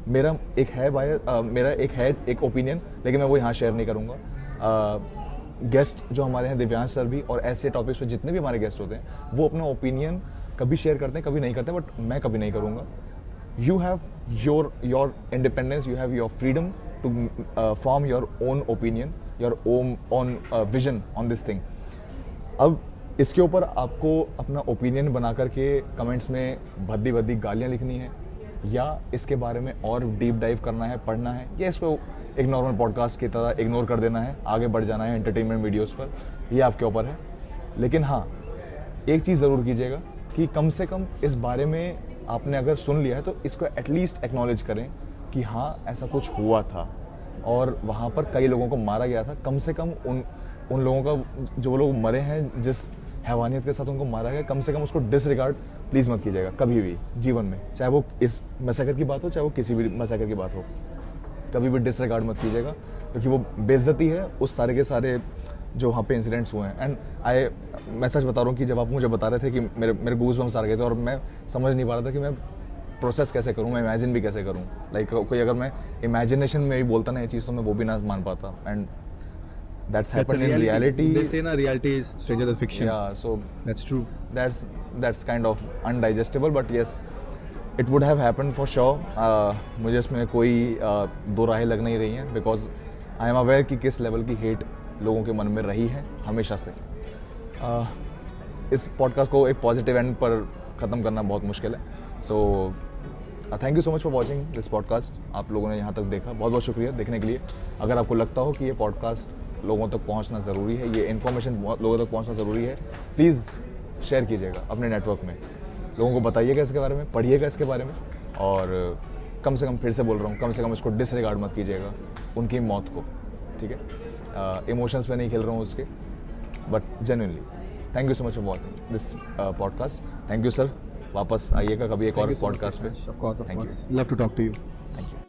मेरा एक है एक ओपिनियन, लेकिन मैं वो यहाँ शेयर नहीं करूँगा. गेस्ट जो हमारे हैं, दिव्यांश सर भी, और ऐसे टॉपिक्स पे जितने भी हमारे गेस्ट होते हैं, वो अपना ओपिनियन कभी शेयर करते हैं, कभी नहीं करते, बट मैं कभी नहीं करूँगा. You have your independence, you have your freedom to form your own opinion, your own vision on this thing. अब इसके ऊपर आपको अपना ओपिनियन बना करके कमेंट्स में भद्दी भद्दी गालियाँ लिखनी है, या इसके बारे में और डीप डाइव करना है, पढ़ना है, या इसको एक नॉर्मल पॉडकास्ट की तरह इग्नोर कर देना है, आगे बढ़ जाना है एंटरटेनमेंट वीडियोस पर, ये आपके ऊपर है। लेकिन हाँ, एक चीज़ ज़रूर कीजिएगा कि कम से कम इस बारे में आपने अगर सुन लिया है तो इसको एटलीस्ट एक्नॉलेज करें कि हाँ ऐसा कुछ हुआ था और वहाँ पर कई लोगों को मारा गया था। कम से कम उन लोगों का, जो लोग मरे हैं जिस हैवानियत के साथ उनको मारा गया, कम से कम उसको डिसरिगार्ड प्लीज़ मत कीजिएगा कभी भी जीवन में, चाहे वो इस मैसेकर की बात हो चाहे वो किसी भी मैसेकर की बात हो, कभी भी डिसरिगार्ड मत कीजिएगा, क्योंकि वो बेइज्जती है उस सारे के सारे जो वहाँ पे इंसिडेंट्स हुए हैं। एंड मैं सच बता रहा हूँ कि जब आप मुझे बता रहे थे कि मेरे गूज बम्स आ गए थे और मैं समझ नहीं पा रहा था कि मैं प्रोसेस कैसे करूँ, मैं इमेजिन भी कैसे करूँ। लाइक कोई अगर मैं इमेजिनेशन में भी बोलता ना ये चीज़ तो मैं वो भी ना मान पाता। And that's happened in reality. They say na reality is stranger than fiction. Yeah, so That's true. that's kind of undigestible, but yes, it would have happened for sure. मुझे इसमें कोई दो राहें लग नहीं रही हैं, बिकॉज आई एम अवेयर कि किस लेवल की हेट लोगों के मन में रही है हमेशा से। इस पॉडकास्ट को एक पॉजिटिव एंड पर ख़त्म करना बहुत मुश्किल है। So thank you so much for watching this podcast. आप लोगों ने यहाँ तक देखा, बहुत बहुत शुक्रिया देखने के लिए। अगर आपको लगता हो कि ये पॉडकास्ट लोगों तक पहुँचना ज़रूरी है, ये इन्फॉर्मेशन लोगों तक पहुँचना ज़रूरी है, प्लीज़ शेयर कीजिएगा अपने नेटवर्क में, लोगों को बताइएगा इसके बारे में, पढ़िएगा इसके बारे में, और कम से कम, फिर से बोल रहा हूँ, कम से कम इसको डिसरिगार्ड मत कीजिएगा उनकी मौत को, ठीक है। इमोशंस पे नहीं खेल रहा हूँ उसके, but genuinely thank you so much for watching this podcast. Thank you sir, वापस आइएगा कभी एक और पॉडकास्ट पे। Of course, of Thank you. course. Love to talk to you. Thank you.